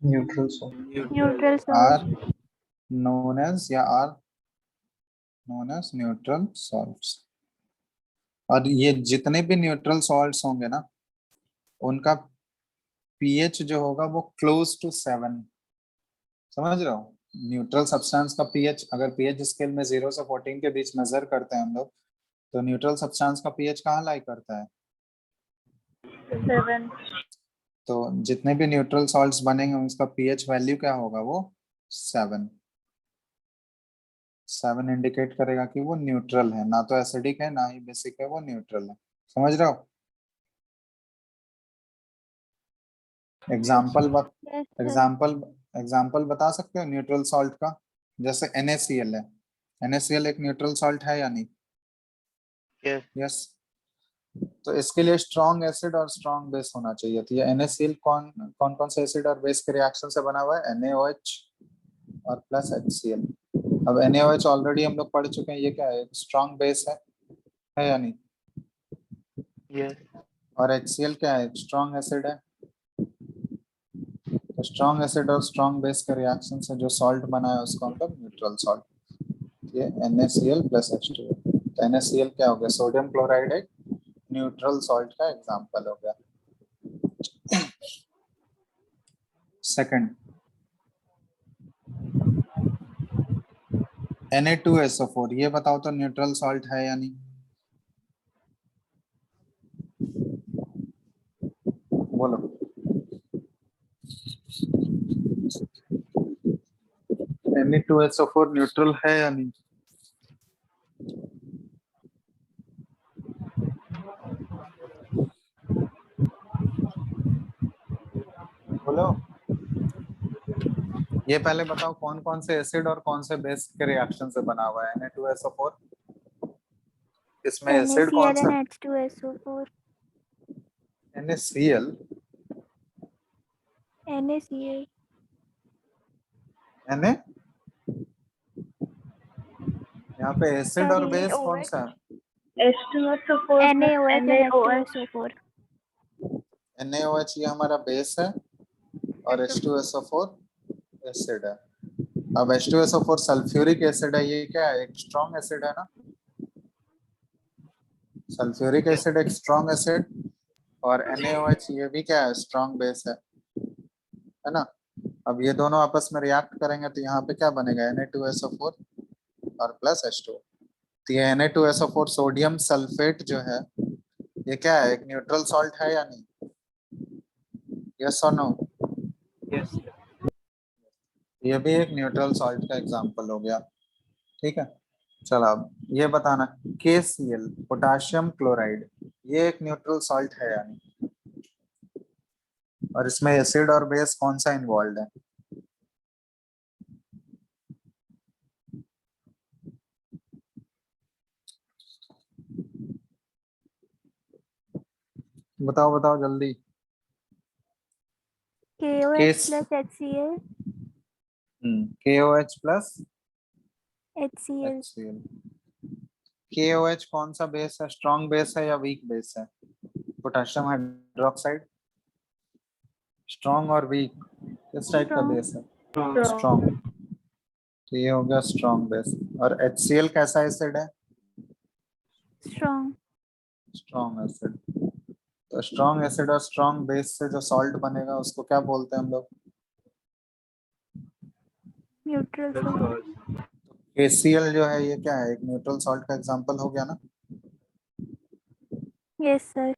Neutral salt. Neutral are salt. As एज या are known as neutral salts. और ये जितने भी न्यूट्रल सॉल्ट्स होंगे ना, उनका पीएच जो होगा वो क्लोज टू 7। समझ रहे हो? न्यूट्रल सब्सटेंस का पीएच, अगर पीएच स्केल में 0 से 14 के बीच मेजर करते हैं हम लोग, तो न्यूट्रल सब्सटेंस का पीएच कहाँ लाई करता है? 7. तो जितने भी न्यूट्रल सॉल्ट्स बनेंगे उसका पीएच वैल्यू क्या होगा? वो 7। 7 इंडिकेट करेगा कि वो न्यूट्रल है, ना तो एसिडिक है ना ही बेसिक है, वो न्यूट्रल है। समझ रहे हो? Example Yes, sir. Example example बता सकते हो न्यूट्रल सॉल्ट का? जैसे NaCl है, NaCl एक न्यूट्रल सॉल्ट है या नहीं? Yes. यस। तो इसके लिए स्ट्रॉन्ग एसिड और स्ट्रॉन्ग बेस होना चाहिए। तो ये NaCl कौन कौन कौन से एसिड और बेस के रिएक्शन से बना हुआ है? NaOH और प्लस HCl। अब NaOH ऑलरेडी हम लोग पढ़ चुके हैं, ये क्या है? स्ट्रॉन्ग बेस है या नहीं? Yes. और HCl क्या है? स्ट्रॉन्ग एसिड है। तो स्ट्रॉन्ग एसिड और स्ट्रॉन्ग बेस के रिएक्शन से जो सॉल्ट बना है उसको हम लोग न्यूट्रल सॉल्ट। ये NaCl प्लस H2O। तो NaCl क्या हो गया? सोडियम क्लोराइड एक न्यूट्रल सॉल्ट का एग्जांपल हो गया। सेकंड, Na2SO4, ये बताओ तो न्यूट्रल सॉल्ट है या नहीं? बोलो। Na2SO4 न्यूट्रल है या नहीं? बोलो। ये पहले बताओ कौन कौन से एसिड और कौन से बेस के रिएक्शन से बना हुआ है Na2SO4? इसमें एसिड कौन NaCl सा? and H2SO4. NaCl, NaCl. Na, यहाँ पे एसिड और बेस कौन सा है? H2SO4. NaOH and H2SO4. NaOH ये हमारा बेस है और H2SO4 एसिड है। अब H2SO4 सल्फ्यूरिक एसिड है, ये क्या है? एक स्ट्रॉन्ग एसिड है ना? सल्फ्यूरिक एसिड एक स्ट्रॉन्ग एसिड, और NaOH ये भी क्या है? स्ट्रॉन्ग बेस है ना? अब ये दोनों आपस में रिएक्ट करेंगे तो यहाँ पे क्या बनेगा? Na2SO4 और प्लस H2O। तो ये Na2SO4 सोडियम सल्फेट जो है, ये क्या है? एक न्यूट्रल सॉल्ट है या नहीं? यस और नो? Yes, sir. ये भी एक न्यूट्रल सॉल्ट का एग्जांपल हो गया। ठीक है, चलो अब ये बताना, KCl पोटेशियम क्लोराइड, ये एक न्यूट्रल सॉल्ट है या नहीं? और इसमें एसिड और बेस कौन सा इन्वॉल्व है? बताओ बताओ जल्दी। KOH plus HCl. KOH plus HCl. HCl। KOH कौन सा बेस है, स्ट्रॉन्ग बेस है या वीक बेस है? पोटेशियम हाइड्रोक्साइड स्ट्रॉन्ग और वीक किस टाइप का Strong. बेस है? स्ट्रॉन्ग। तो ये हो गया स्ट्रॉन्ग बेस। और HCl कैसा एसिड है? Strong. Strong acid. तो स्ट्रॉन्ग एसिड और स्ट्रॉन्ग बेस से जो सॉल्ट बनेगा उसको क्या बोलते हैं हम लोग? Neutral salt. KCl जो है ये क्या है, एक न्यूट्रल सॉल्ट का एग्जांपल हो गया ना। Yes, sir.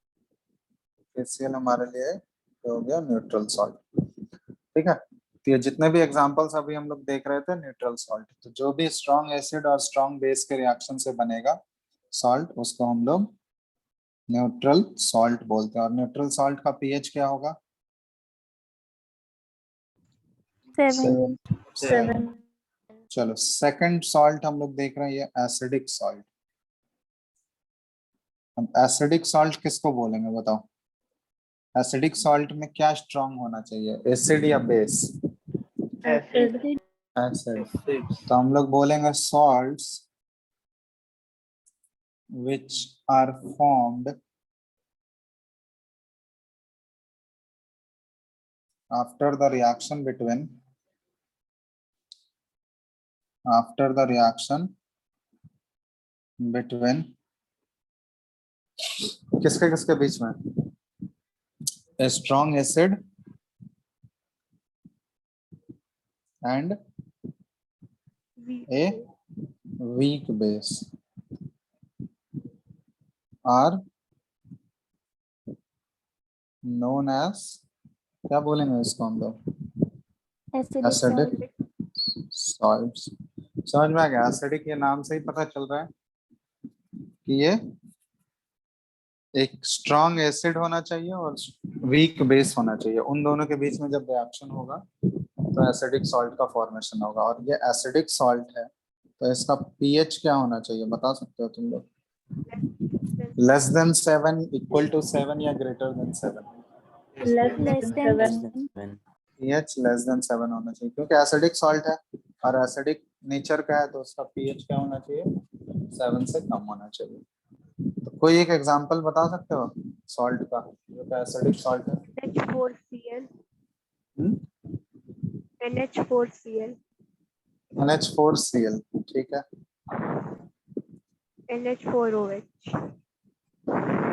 KCl हमारे लिए तो हो गया न्यूट्रल सॉल्ट। ठीक है, तो ये जितने भी एग्जांपल्स अभी हम लोग देख रहे थे न्यूट्रल सॉल्ट, तो जो भी स्ट्रॉन्ग एसिड और स्ट्रॉन्ग बेस के रिएक्शन से बनेगा सॉल्ट उसको हम लोग न्यूट्रल सॉल्ट बोलते हैं। और न्यूट्रल सॉल्ट का पीएच क्या होगा? 7. 7. चलो सेकंड सॉल्ट हम लोग देख रहे हैं, ये एसिडिक सॉल्ट। अब एसिडिक सॉल्ट किसको बोलेंगे बताओ? एसिडिक सॉल्ट में क्या स्ट्रॉन्ग होना चाहिए, एसिड या बेस? Acid. एसिड। तो हम लोग बोलेंगे salts which are formed after the reaction between किसके किसके बीच में? A strong acid and a weak base are known as, क्या बोलेंगे इसको हम लोग? Acidic salt. Acidic salts. समझ में आ गया? एसिडिक ये नाम से ही पता चल रहा है कि ये एक स्ट्रॉन्ग एसिड होना चाहिए और वीक बेस होना चाहिए। उन दोनों के बीच में जब रिएक्शन होगा तो एसिडिक सॉल्ट का फॉर्मेशन होगा। और ये एसिडिक सॉल्ट है तो इसका पीएच क्या होना चाहिए बता सकते हो तुम लोग? लेस देन 7, इक्वल टू 7 या greater than 7? Less Less than than 7. 7. PH less than 7 होना चाहिए क्योंकि एसिडिक सॉल्ट है और एसिडिक नेचर का है तो उसका पीएच क्या होना चाहिए? 7 से कम होना चाहिए। तो कोई एक एग्जांपल बता सकते हो सॉल्ट का जो कि एसिडिक सॉल्ट है? NH4Cl. हम्म? NH4Cl. NH4Cl, ठीक है। NH4OH.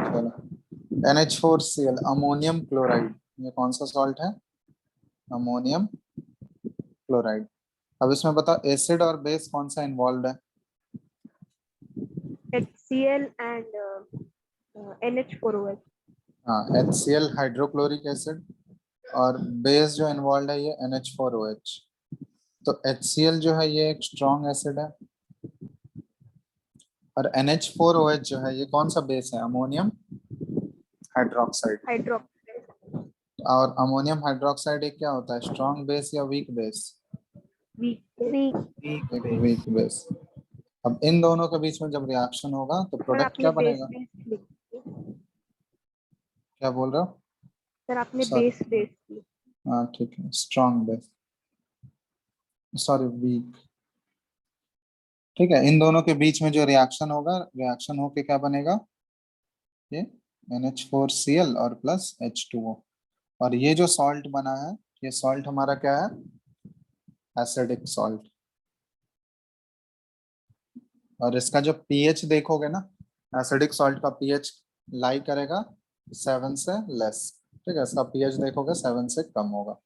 चलो NH4Cl, अमोनियम क्लोराइड, ये कौन सा सॉल्ट है? Ammonium chloride. अब इसमें बताओ एसिड और बेस कौन सा इन्वॉल्व है? HCl and NH4OH. हाँ, HCl हाइड्रोक्लोरिक एसिड और बेस जो इन्वॉल्व है ये NH4OH। तो HCl जो है ये एक स्ट्रॉन्ग एसिड है और NH4OH जो है ये कौन सा बेस है? Ammonium hydroxide. Hydroxide. और अमोनियम हाइड्रोक्साइड एक क्या होता है, स्ट्रॉन्ग बेस या वीक बेस? Weak. एक वीक बेस। अब इन दोनों के बीच में जब रिएक्शन होगा तो सर प्रोडक्ट आपने क्या बेस बनेगा? बेस लिखी। क्या बोल रहे हो? सर आपने Sorry. बेस बेस लिखी। हाँ ठीक है, स्ट्रॉन्ग बेस, सॉरी वीक। ठीक है, इन दोनों के बीच में जो रिएक्शन होगा, रिएक्शन होके क्या बनेगा? ये NH4Cl और प्लस H2O। और ये जो सॉल्ट बना है ये सॉल्ट हमारा क्या है? Acidic salt. और इसका जो पीएच देखोगे ना, एसिडिक सॉल्ट का पीएच लाई करेगा 7 से लेस। ठीक है, इसका पीएच देखोगे 7 से कम होगा।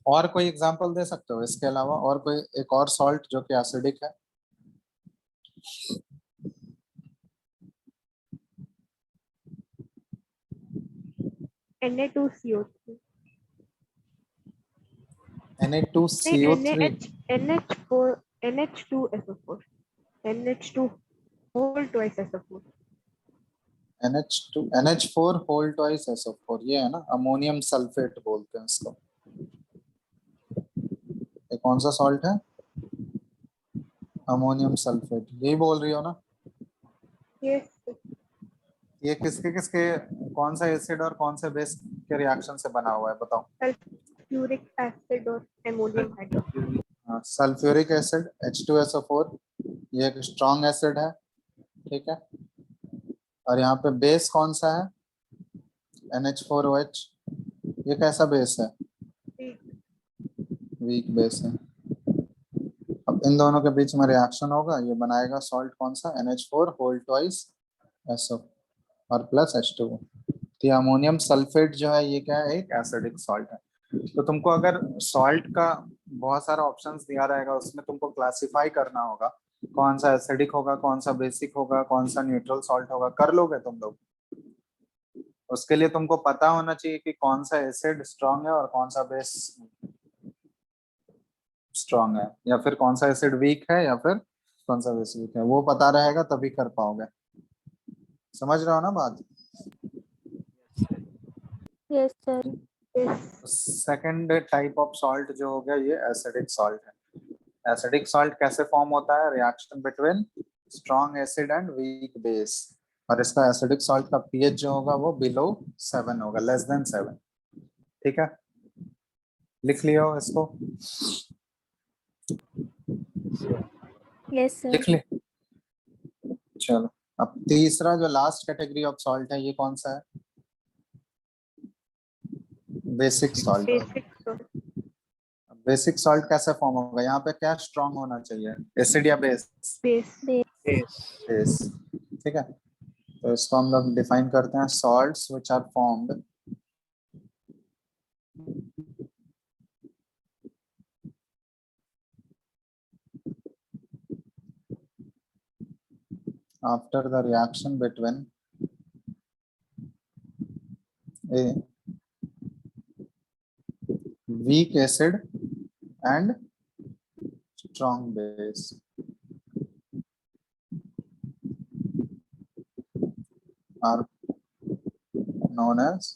और कोई एग्जांपल दे सकते हो इसके अलावा? और कोई एक और सॉल्ट जो कि एसिडिक है? Na2CO3. Na2CO3। NH4 NH2SO4. NH2 whole twice SO4. NH4 whole twice SO4, ये है ना, अमोनियम सल्फेट बोलते हैं इसको। ये कौन सा सॉल्ट है? अमोनियम सल्फेट, यही बोल रही हो ना? Yes. ये किसके किसके, कौन सा एसिड और कौन से बेस के रिएक्शन से बना हुआ है बताओ? Sulfuric acid और ammonium hydroxide. Sulphuric acid H2SO4, ये एक स्ट्रॉन्ग एसिड है ठीक है। और यहाँ पे बेस कौन सा है? NH4OH। ये कैसा बेस है? वीक बेस है। अब इन दोनों के बीच में रिएक्शन होगा, ये बनाएगा सॉल्ट कौन सा? NH4 होल ट्वाइस SO और प्लस H2O। तो अमोनियम सल्फेट जो है ये क्या है? एक एसिडिक सॉल्ट है। तो तुमको अगर सॉल्ट का बहुत सारा ऑप्शंस दिया रहेगा, उसमें तुमको क्लासिफाई करना होगा कौन सा एसिडिक होगा, कौन सा बेसिक होगा, कौन सा न्यूट्रल सॉल्ट होगा। कर लोगे तुम लोग? उसके लिए तुमको पता होना चाहिए कि कौन सा एसिड स्ट्रांग है और कौन सा बेस स्ट्रांग है, या फिर कौन सा एसिड वीक है या फिर कौन सा बेस वीक है। वो पता रहेगा तभी कर पाओगे। समझ रहे हो ना बात? Yes, sir. Second type of salt जो हो गया ये एसिडिक सॉल्ट है। एसिडिक सॉल्ट कैसे फॉर्म होता है? Reaction between strong acid and weak base. और इसका एसिडिक सॉल्ट का पीएच जो होगा वो बिलो 7 होगा, लेस देन 7। ठीक है, लिख लियो इसको। Yes, sir. लिख ले। चलो, अब तीसरा जो लास्ट कैटेगरी ऑफ सॉल्ट है ये कौन सा है? Basic salt. Basic basic salt कैसे फॉर्म होगा? यहाँ पे क्या स्ट्रॉन्ग होना चाहिए? एसिड या बेस? Base base. ठीक है, तो इसको हम लोग डिफाइन करते हैं salts which are formed after the reaction between a weak acid and strong base are known as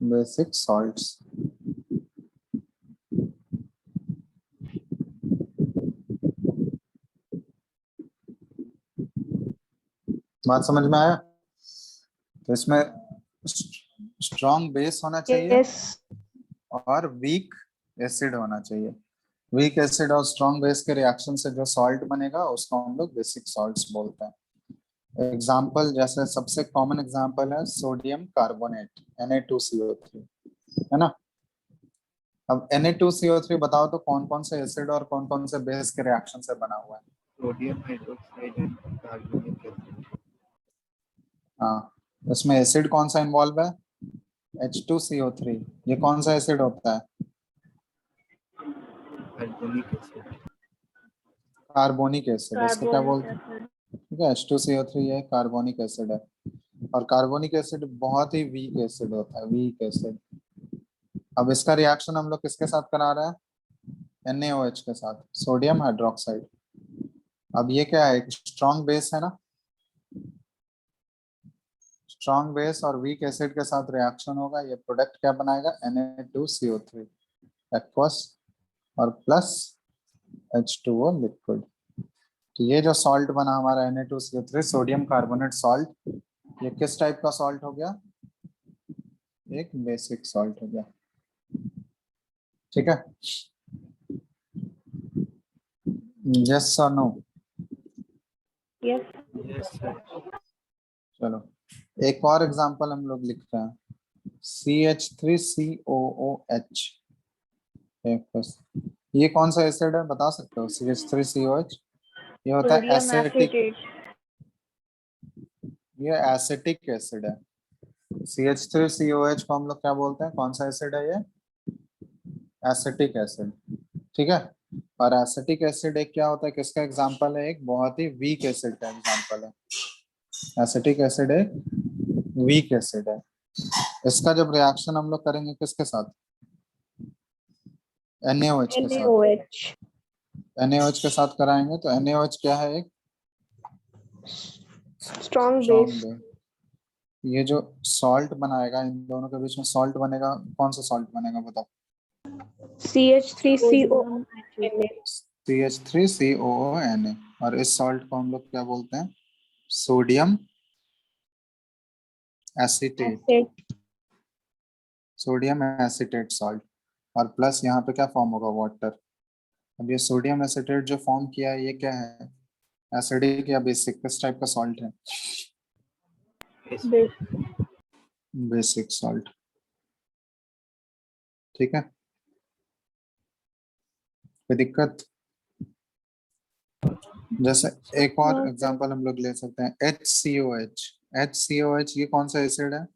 basic salts. बात समझ में आया? तो इसमें स्ट्रॉन्ग बेस होना चाहिए यस और वीक एसिड होना चाहिए। वीक एसिड और स्ट्रॉन्ग बेस के रिएक्शन से जो सॉल्ट बनेगा उसको हम लोग बेसिक सॉल्ट्स बोलते हैं। एग्जाम्पल, जैसे सबसे कॉमन एग्जाम्पल है सोडियम कार्बोनेट Na2CO3, है ना। अब Na2CO3 बताओ तो कौन कौन से एसिड और कौन कौन से बेस के रिएक्शन से बना हुआ है? Sodium hydroxide and carbonic acid. हाँ, उसमें एसिड कौन सा इन्वॉल्व है? H2CO3। ये कौन सा एसिड होता है? Carbonic acid. Carbonic acid. इसको क्या बोलते हैं? ठीक है, H2CO3 ये कार्बोनिक एसिड है। और कार्बोनिक एसिड बहुत ही वीक एसिड होता है, वीक एसिड। अब इसका रिएक्शन हम लोग किसके साथ करा रहे हैं? NaOH के साथ, सोडियम हाइड्रोक्साइड। अब ये क्या है? एक स्ट्रॉन्ग बेस है ना। स्ट्रॉन्ग बेस और वीक एसिड के साथ रिएक्शन होगा, ये प्रोडक्ट क्या बनाएगा? Na2CO3 एक्वस और प्लस H2O लिक्विड। तो ये जो सॉल्ट बना हमारा Na2CO3 सोडियम कार्बोनेट सॉल्ट, ये किस टाइप का सॉल्ट हो गया? एक बेसिक सॉल्ट हो गया। ठीक है, यस और नो? Yes. Yes sir. चलो, एक और एग्जांपल हम लोग लिख रहे हैं, CH3COOH। ये कौन सा एसिड है बता सकते हो? CH3COH ये होता है सोडियम एसिटिक, एसिटेट ये एसिटिक एसिड है। CH3COH को हम लोग क्या बोलते हैं? कौन सा एसिड है ये? Acetic acid. ठीक है, और एसिटिक एसिड एक क्या होता है, किसका एग्जांपल है? एक बहुत ही वीक एसिड का एग्जांपल है। एसिटिक एसिड एक वीक एसिड है। इसका जब रिएक्शन हम लोग करेंगे किसके साथ? NaOH के साथ। NaOH NaOH के साथ कराएंगे तो NaOH क्या है? एक स्ट्रॉन्ग स्ट्रॉन्ग बेस बेस। ये जो सॉल्ट बनाएगा, इन दोनों के बीच में सॉल्ट बनेगा, कौन सा सॉल्ट बनेगा बताओ? CH3CO CH3COONA। और इस सॉल्ट को हम लोग क्या बोलते हैं? Sodium acetate, acid sodium acetate salt. और प्लस यहाँ पे क्या फॉर्म होगा? वाटर। अब ये सोडियम एसिटेट जो फॉर्म किया है ये क्या है, एसिडिक या बेसिक, किस टाइप का सॉल्ट है? बेसिक सॉल्ट, ठीक है। कोई दिक्कत? जैसे एक और No, sir. एग्जांपल हम लोग ले सकते हैं, HCOH। HCOH ये कौन सा एसिड है?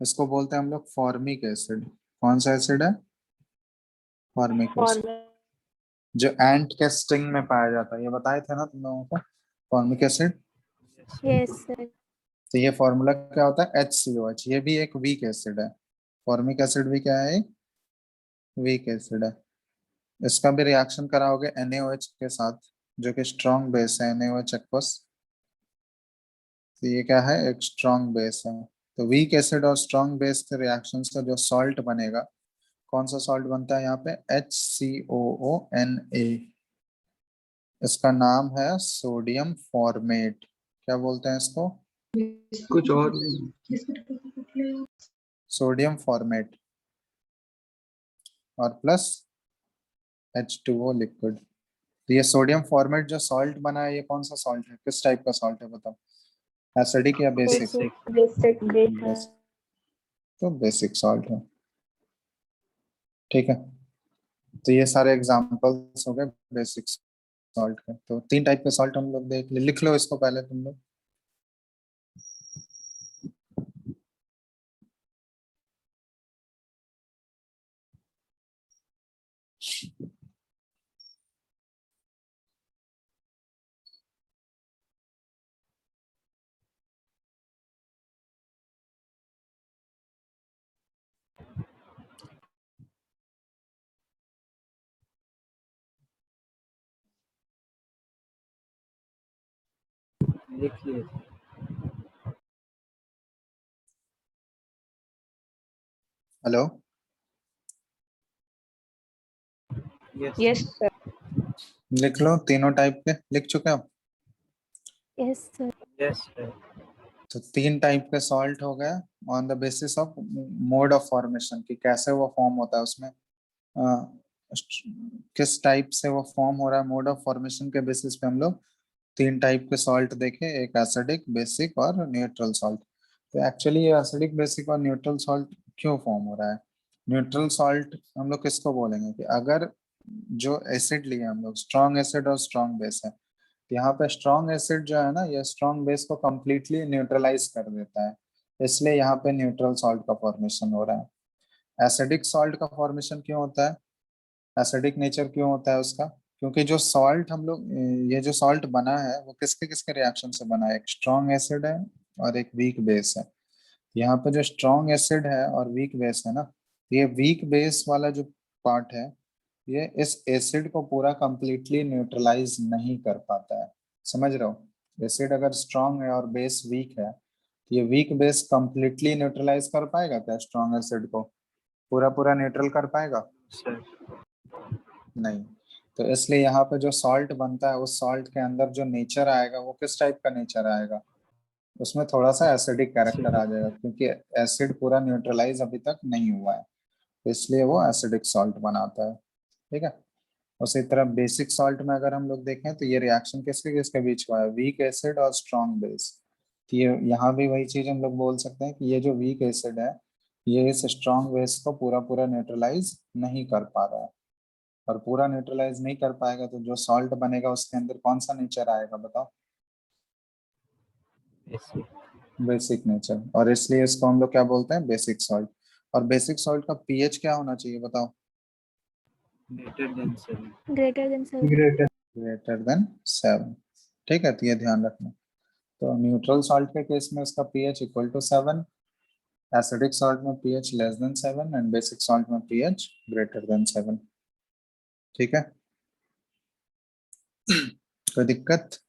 इसको बोलते हैं हम लोग फॉर्मिक एसिड। कौन सा एसिड है? Formic acid, Formal. जो एंट के स्टिंग में पाया जाता है, ये बताए थे ना तुम लोगों को, फॉर्मिक एसिड। Yes, sir. तो ये फॉर्मूला क्या होता है? HCOH। ये भी एक वीक एसिड है, फॉर्मिक एसिड भी क्या है? एक वीक एसिड है। इसका भी रिएक्शन कराओगे NaOH के साथ, जो कि स्ट्रॉन्ग बेस है, NaOH एक्वस। तो ये क्या है? एक स्ट्रॉन्ग बेस है। तो वीक एसिड और स्ट्रॉन्ग बेस के रिएक्शन से जो सॉल्ट बनेगा, कौन सा सॉल्ट बनता है यहाँ पे? HCOONA। इसका नाम है सोडियम फॉर्मेट। क्या बोलते हैं इसको? कुछ और सोडियम फॉर्मेट और प्लस H2O लिक्विड। तो ये सोडियम फॉर्मेट जो सॉल्ट बना है, ये कौन सा सॉल्ट है, किस टाइप का सॉल्ट है बताओ? एसिडिक या बेसिक? Basic. बेसिक, तो बेसिक सॉल्ट है, ठीक है। तो ये सारे एग्जांपल्स हो गए बेसिक सॉल्ट के। तो 3 टाइप के सॉल्ट हम लोग देख लिख लो इसको पहले तुम लोग। लिखिए। Hello, Yes, sir. लिख लो तीनों टाइप के, लिख चुके हो? Yes, sir. Yes sir. तो 3 टाइप के सॉल्ट हो गए on the basis of mode of formation, कि कैसे वो फॉर्म होता है उसमें, अ, किस टाइप से वो फॉर्म हो रहा है, मोड ऑफ फॉर्मेशन के बेसिस पे हम लोग 3 टाइप के सॉल्ट देखे, एक एसिडिक, बेसिक और न्यूट्रल सॉल्ट। तो एक्चुअली ये एसिडिक, बेसिक और न्यूट्रल सॉल्ट क्यों फॉर्म हो रहा है? न्यूट्रल सॉल्ट हम लोग किसको बोलेंगे कि अगर जो एसिड लिए हम लोग, स्ट्रॉन्ग एसिड और स्ट्रॉन्ग बेस है, तो यहाँ पे स्ट्रॉन्ग एसिड जो है ना, ये स्ट्रॉन्ग बेस को कंप्लीटली न्यूट्रलाइज कर देता है, इसलिए यहाँ पे न्यूट्रल सॉल्ट का फॉर्मेशन हो रहा है। एसिडिक सॉल्ट का फॉर्मेशन क्यों होता है? एसिडिक नेचर क्यों होता है उसका? क्योंकि जो सॉल्ट हम लोग, ये जो सॉल्ट बना है वो किसके किसके रिएक्शन से बना है? एक स्ट्रॉन्ग एसिड है और एक वीक बेस है। यहाँ पे जो स्ट्रॉन्ग एसिड है और वीक बेस है ना, ये वीक बेस वाला जो पार्ट है, ये इस एसिड को पूरा कंप्लीटली न्यूट्रलाइज नहीं कर पाता है। समझ रहे हो? एसिड अगर स्ट्रॉन्ग है और बेस वीक है, तो ये वीक बेस कंप्लीटली न्यूट्रलाइज कर पाएगा क्या स्ट्रॉन्ग एसिड को? पूरा पूरा न्यूट्रल कर पाएगा? सर नहीं। तो इसलिए यहाँ पे जो सॉल्ट बनता है, उस सॉल्ट के अंदर जो नेचर आएगा वो किस टाइप का नेचर आएगा? उसमें थोड़ा सा एसिडिक कैरेक्टर आ जाएगा, क्योंकि एसिड पूरा न्यूट्रलाइज अभी तक नहीं हुआ है, तो इसलिए वो एसिडिक सॉल्ट बनाता है, ठीक है। उसी तरह बेसिक सॉल्ट में अगर हम लोग देखें, तो ये रिएक्शन किसके किसके बीच हुआ है? वीक एसिड और स्ट्रॉन्ग बेस। तो ये यहाँ भी वही चीज हम लोग बोल सकते हैं कि ये जो वीक एसिड है, ये इस स्ट्रॉन्ग बेस को पूरा पूरा न्यूट्रलाइज नहीं कर पा रहा है, और पूरा न्यूट्रलाइज नहीं कर पाएगा तो जो सॉल्ट बनेगा उसके अंदर कौन सा नेचर आएगा बताओ? Basic nature. और इसलिए इसको हम लोग क्या बोलते हैं? Basic salt. और बेसिक सॉल्ट का पीएच क्या होना चाहिए बताओ? Greater than 7। Greater than 7. Greater than 7, ठीक है। तो ये ध्यान रखना। तो न्यूट्रल सॉल्ट के केस में उसका pH equal to 7, acidic salt में pH less than 7 and basic salt में पीएच ग्रेटर देन 7, ठीक है। कोई दिक्कत?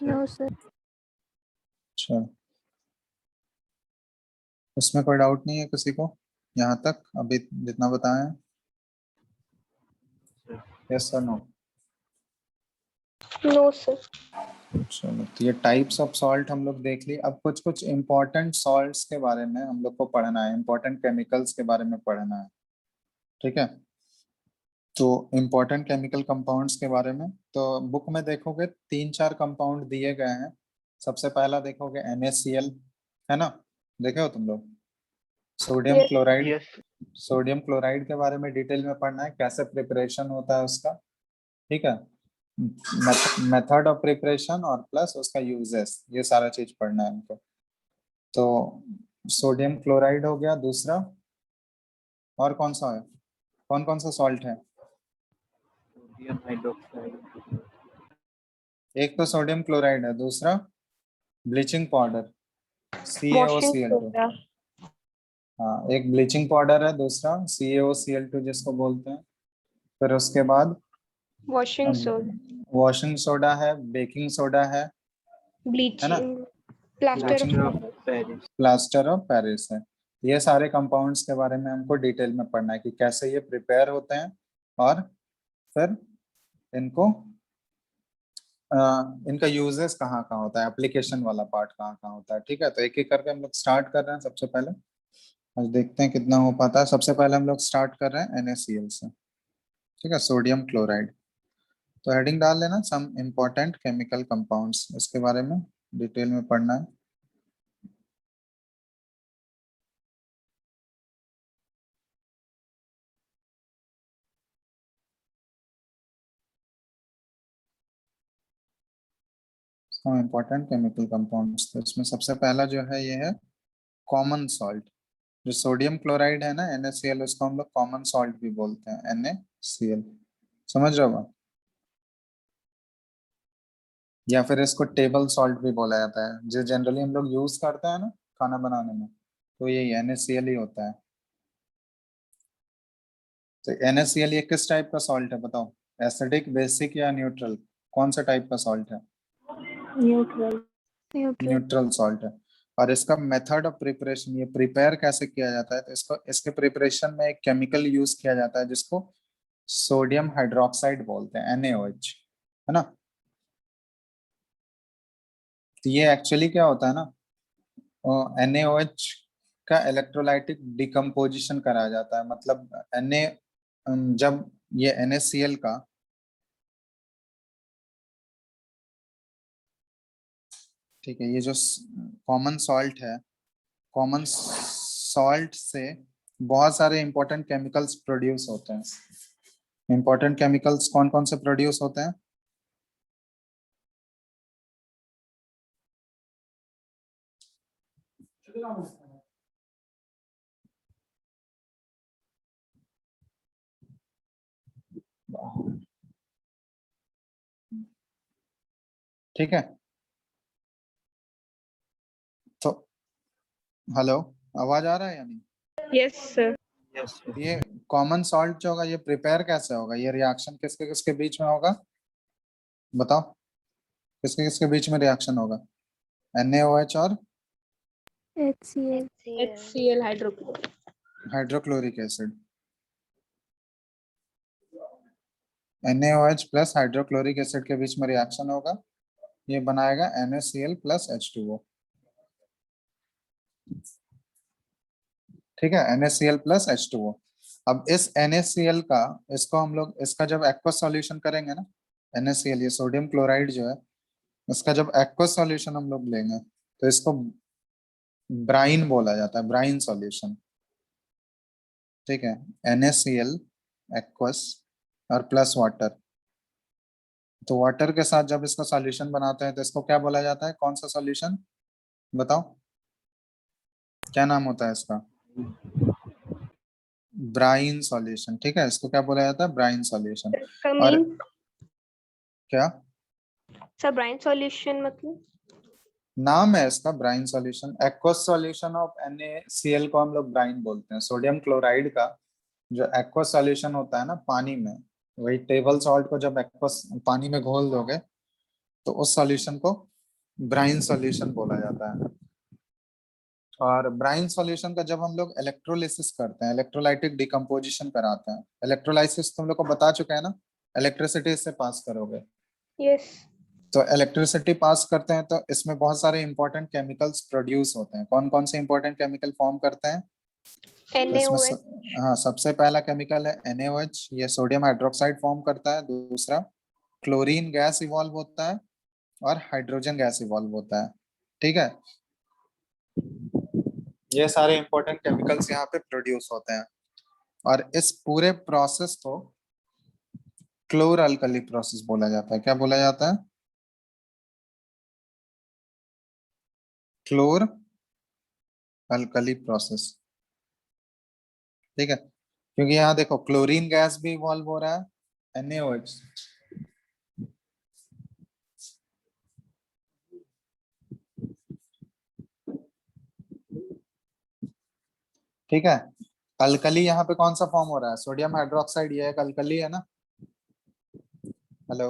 No, sir. अच्छा, इसमें कोई डाउट नहीं है किसी को यहाँ तक अभी जितना बताया है? Yes sir, no? No, sir. चलो, तो ये टाइप्स ऑफ सॉल्ट हम लोग देख लिए। अब कुछ कुछ इंपॉर्टेंट सॉल्ट्स के बारे में हम लोग को पढ़ना है, इंपॉर्टेंट केमिकल्स के बारे में पढ़ना है, ठीक है। तो इम्पोर्टेंट केमिकल कंपाउंड्स के बारे में, तो बुक में देखोगे 3-4 कंपाउंड दिए गए हैं। सबसे पहला देखोगे NaCl, है ना, देखे हो तुम लोग? Sodium Yes. Chloride. Yes. Sodium chloride के बारे में डिटेल में पढ़ना है, कैसे प्रिपरेशन होता है उसका, ठीक है, मेथड ऑफ प्रिपरेशन और प्लस उसका यूजेस, ये सारा चीज पढ़ना है हमको। तो सोडियम क्लोराइड हो गया दूसरा, और कौन सा है, कौन कौन सा सॉल्ट है? Sodium hydroxide. एक तो सोडियम क्लोराइड है, दूसरा bleaching powder Washing CaOCl2। soda. हाँ, एक ब्लीचिंग पाउडर है, दूसरा CaOCl2 जिसको बोलते हैं। फिर उसके बाद Washing soda. वॉशिंग सोडा है, बेकिंग सोडा है ना, Bleaching. Plaster of Bleaching Plaster of Paris. Plaster of Paris है। ये सारे कंपाउंड्स के बारे में हमको डिटेल में पढ़ना है कि कैसे ये प्रिपेयर होते हैं, और फिर इनको इनका यूजेस कहाँ कहाँ होता है, एप्लीकेशन वाला पार्ट कहाँ कहाँ होता है, ठीक है। तो एक एक करके हम लोग स्टार्ट कर रहे हैं। सबसे पहले आज देखते हैं कितना हो पाता है। सबसे पहले हम लोग स्टार्ट कर रहे हैं NaCl से, ठीक है, सोडियम क्लोराइड। तो हेडिंग डाल लेना सम इम्पोर्टेंट केमिकल कंपाउंड्स, इसके बारे में डिटेल में पढ़ना है। सम इम्पोर्टेंट केमिकल कंपाउंड्स, तो इसमें सबसे पहला जो है ये है कॉमन सॉल्ट। जो सोडियम क्लोराइड है ना NaCl, उसको हम लोग कॉमन सॉल्ट भी बोलते हैं, NaCl, समझ रहे हो बात? या फिर इसको टेबल सॉल्ट भी बोला जाता है, जो जनरली हम लोग यूज करते हैं ना खाना बनाने में, तो ये NaCl ही होता है। तो NaCl ये किस टाइप का सॉल्ट है बताओ? एसिडिक, बेसिक या न्यूट्रल? कौन सा टाइप का सॉल्ट है? न्यूट्रल। न्यूट्रल सॉल्ट है। और इसका मेथड ऑफ प्रिपरेशन, ये प्रिपेयर कैसे किया जाता है, तो इसको इसके प्रिपरेशन में एक केमिकल यूज किया जाता है जिसको सोडियम हाइड्रोक्साइड बोलते हैं, NaOH, है ना। तो ये एक्चुअली क्या होता है ना, NaOH का इलेक्ट्रोलाइटिक डिकम्पोजिशन कराया जाता है। मतलब जब ये NaCl का ठीक है, ये जो कॉमन सॉल्ट है, कॉमन सॉल्ट से बहुत सारे इंपॉर्टेंट केमिकल्स प्रोड्यूस होते हैं। इंपॉर्टेंट केमिकल्स कौन कौन से प्रोड्यूस होते हैं? ठीक है, तो हेलो, आवाज आ रहा है या नहीं? Yes, sir. Yes, sir. ये कॉमन सॉल्ट जो होगा ये प्रिपेयर कैसे होगा, ये रिएक्शन किसके किसके बीच में होगा बताओ? किसके किसके बीच में रिएक्शन होगा? NaOH और HCl। HCl hydrochloride. Hydrochloric acid. NaOH plus hydrochloric acid के बीच में रिएक्शन होगा, ये बनाएगा NaCl प्लस H2O, ठीक है, NaCl प्लस H2O। अब इस NaCl का, इसको हम लोग इसका जब एक्वस सॉल्यूशन करेंगे ना, NaCl ये सोडियम क्लोराइड जो है, इसका जब एक्वस सॉल्यूशन हम लोग लेंगे तो इसको ब्राइन बोला जाता है, ब्राइन सॉल्यूशन, ठीक है। NaCl एक्वस और प्लस वाटर, तो वाटर के साथ जब इसका सॉल्यूशन बनाते हैं तो इसको क्या बोला जाता है, कौन सा सॉल्यूशन बताओ, क्या नाम होता है इसका? ब्राइन सॉल्यूशन, ठीक है, इसको क्या बोला जाता है, ब्राइन सॉल्यूशन। इसका और मीन क्या सर ब्राइन सॉल्यूशन मतलब? नाम है इसका, brine solution. Aqueous solution of NaCl को हम लोग ब्राइन बोलते हैं। सोडियम क्लोराइड का जो एक्वस सॉल्यूशन होता है ना पानी में, वही टेबल सॉल्ट को जब एक्वस पानी में घोल दोगे तो उस सॉल्यूशन को ब्राइन सॉल्यूशन बोला जाता है। और ब्राइन सॉल्यूशन का जब हम लोग इलेक्ट्रोलिसिस करते हैं, इलेक्ट्रोलाइटिक डिकम्पोजिशन कराते हैं, इलेक्ट्रोलाइसिस तुम लोग को बता चुके हैं ना, इलेक्ट्रिसिटी से पास करोगे, यस। तो इलेक्ट्रिसिटी पास करते हैं तो इसमें बहुत सारे इंपॉर्टेंट केमिकल्स प्रोड्यूस होते हैं। कौन कौन से इंपॉर्टेंट केमिकल फॉर्म करते हैं? तो इसमें NaOH. हाँ, सबसे पहला केमिकल है NaOH, ये सोडियम हाइड्रोक्साइड फॉर्म करता है। दूसरा क्लोरीन गैस इवॉल्व होता है और हाइड्रोजन गैस इवॉल्व होता है। ठीक है, ये सारे इंपॉर्टेंट केमिकल्स यहाँ पे प्रोड्यूस होते हैं और इस पूरे प्रोसेस को क्लोर अल्कली प्रोसेस बोला जाता है। क्या बोला जाता है? क्लोर अल्कली प्रोसेस। ठीक है, क्योंकि यहाँ देखो क्लोरीन गैस भी इवॉल्व हो रहा है, NaOH। ठीक है, अल्कली यहाँ पे कौन सा फॉर्म हो रहा है? सोडियम हाइड्रोक्साइड, ये एक अल्कली है ना। Hello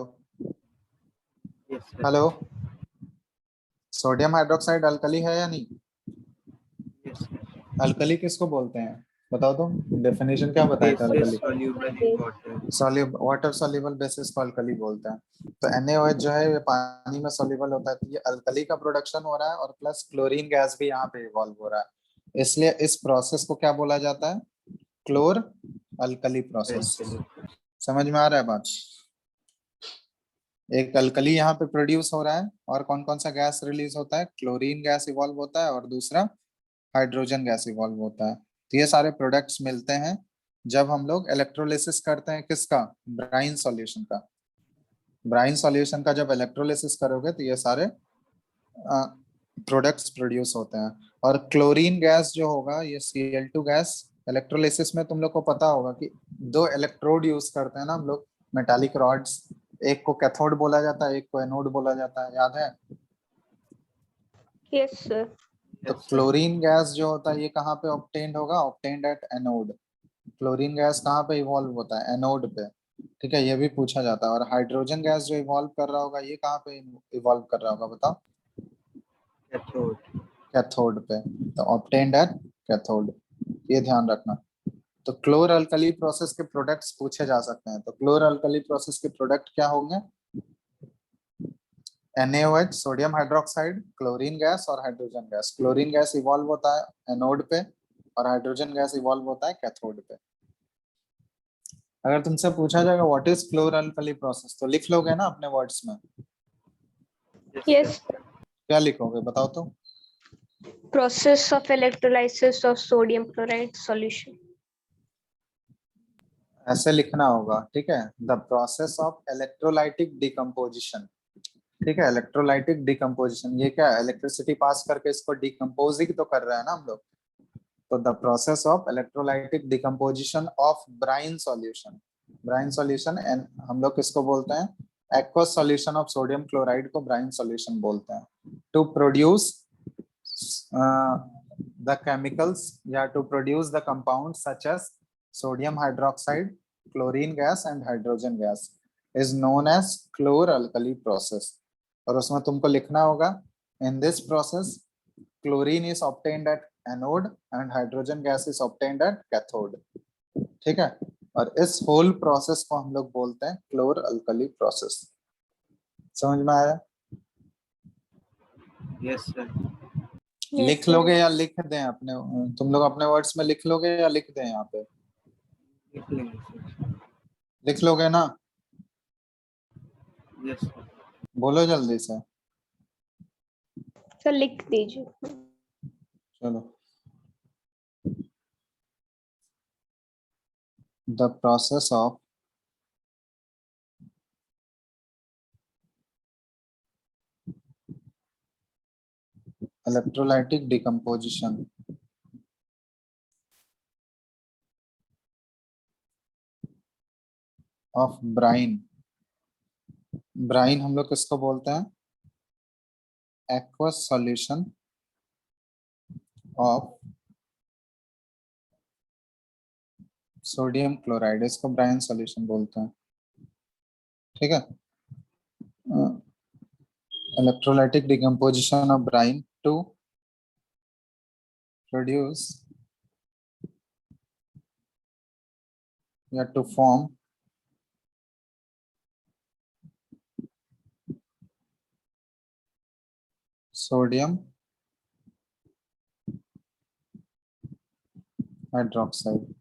Yes, sir. Hello, sodium hydroxide alkali है या नहीं? Yes, sir. अल्कली किसको बोलते हैं बताओ तो, डेफिनेशन क्या बताया था Bases alkali? soluble in water. Soluble, water soluble basis को अल्कली बोलते हैं। तो NaOH जो है ये पानी में सॉल्यूबल होता है, तो ये अल्कली का प्रोडक्शन हो रहा है और प्लस क्लोरीन गैस भी यहाँ पे इवॉल्व हो रहा है। इसलिए इस प्रोसेस को क्या बोला जाता है? क्लोर अल्कली प्रोसेस। Alkali. समझ में आ रहा है बात? एक अल्कली यहाँ पे प्रोड्यूस हो रहा है और कौन कौन सा गैस रिलीज होता है? क्लोरीन गैस इवॉल्व होता है और दूसरा हाइड्रोजन गैस इवॉल्व होता है। तो ये सारे प्रोडक्ट्स मिलते हैं जब हम लोग इलेक्ट्रोलिसिस करते हैं। किसका? ब्राइन सॉल्यूशन का। ब्राइन सॉल्यूशन का जब इलेक्ट्रोलिसिस करोगे तो ये सारे प्रोडक्ट्स प्रोड्यूस होते हैं। और क्लोरीन गैस जो होगा, ये Cl2 गैस, इलेक्ट्रोलिसिस में तुम लोग को पता होगा कि दो इलेक्ट्रोड यूज करते हैं ना हम लोग, मेटालिक रॉड्स। एक को कैथोड बोला जाता है, एक को एनोड बोला जाता है, याद है? Yes, sir. तो Yes, sir. क्लोरीन गैस जो होता है ये कहाँ पे ऑब्टेन्ड होगा? Obtained at anode. Chlorine gas कहाँ पे इवॉल्व होता है? एनोड पे। ठीक है, ये भी पूछा जाता है। और हाइड्रोजन गैस जो इवॉल्व कर रहा होगा ये कहाँ पे इवॉल्व कर रहा होगा बताओ? Cathode. कैथोड पे। तो ऑब्टेन्ड एट कैथोड, ये ध्यान रखना। तो क्लोर अल्कली प्रोसेस के प्रोडक्ट्स पूछे जा सकते हैं। तो क्लोर अल्कली प्रोसेस के प्रोडक्ट क्या होंगे? NaOH, sodium hydroxide, chlorine gas और hydrogen gas. Chlorine gas evolve होता है एनोड पे और हाइड्रोजन गैस इवॉल्व होता है कैथोड पे। अगर तुमसे पूछा जाएगा व्हाट इज क्लोर अल्कली प्रोसेस, तो लिख लोगे ना अपने वर्ड्स में? Yes, Yes, sir. क्या लिखोगे बताओ तो? process of electrolysis of sodium chloride solution. ऐसे लिखना होगा। ठीक है, the process of electrolytic decomposition. ठीक है, इलेक्ट्रोलाइटिक डिकम्पोजिशन, ये क्या है? इलेक्ट्रिसिटी पास करके इसको डिकम्पोज ही तो कर रहा है ना हम लोग। तो the process of electrolytic decomposition of brine solution. Brine solution and हम लोग किसको बोलते हैं? Aqueous solution of sodium chloride को ब्राइन सॉल्यूशन बोलते हैं। टू प्रोड्यूस द केमिकल्स या to produce the compound such as sodium hydroxide, chlorine gas and hydrogen gas is known as chlor alkali process. और उसमें तुमको लिखना होगा in this process chlorine is obtained at anode and hydrogen gas is obtained at cathode. ठीक है, और इस whole process को हम लोग बोलते हैं क्लोर अल्कली प्रोसेस। समझ में आया? Yes, sir. Yes, लिख sir. लोगे या लिख दें अपने? तुम लोग अपने वर्ड्स में लिख लोगे या लिख दें यहाँ पे? लिख लेंगे, sir. लिख लोगे ना? Yes, sir. बोलो जल्दी से। सर लिख दीजिए। चलो, the process of electrolytic decomposition of brine. Brine हम लोग किसको बोलते हैं? Aqueous solution of sodium chloride, इसको ब्राइन सॉल्यूशन बोलते हैं। ठीक है, electrolytic decomposition of brine to produce या to form sodium hydroxide.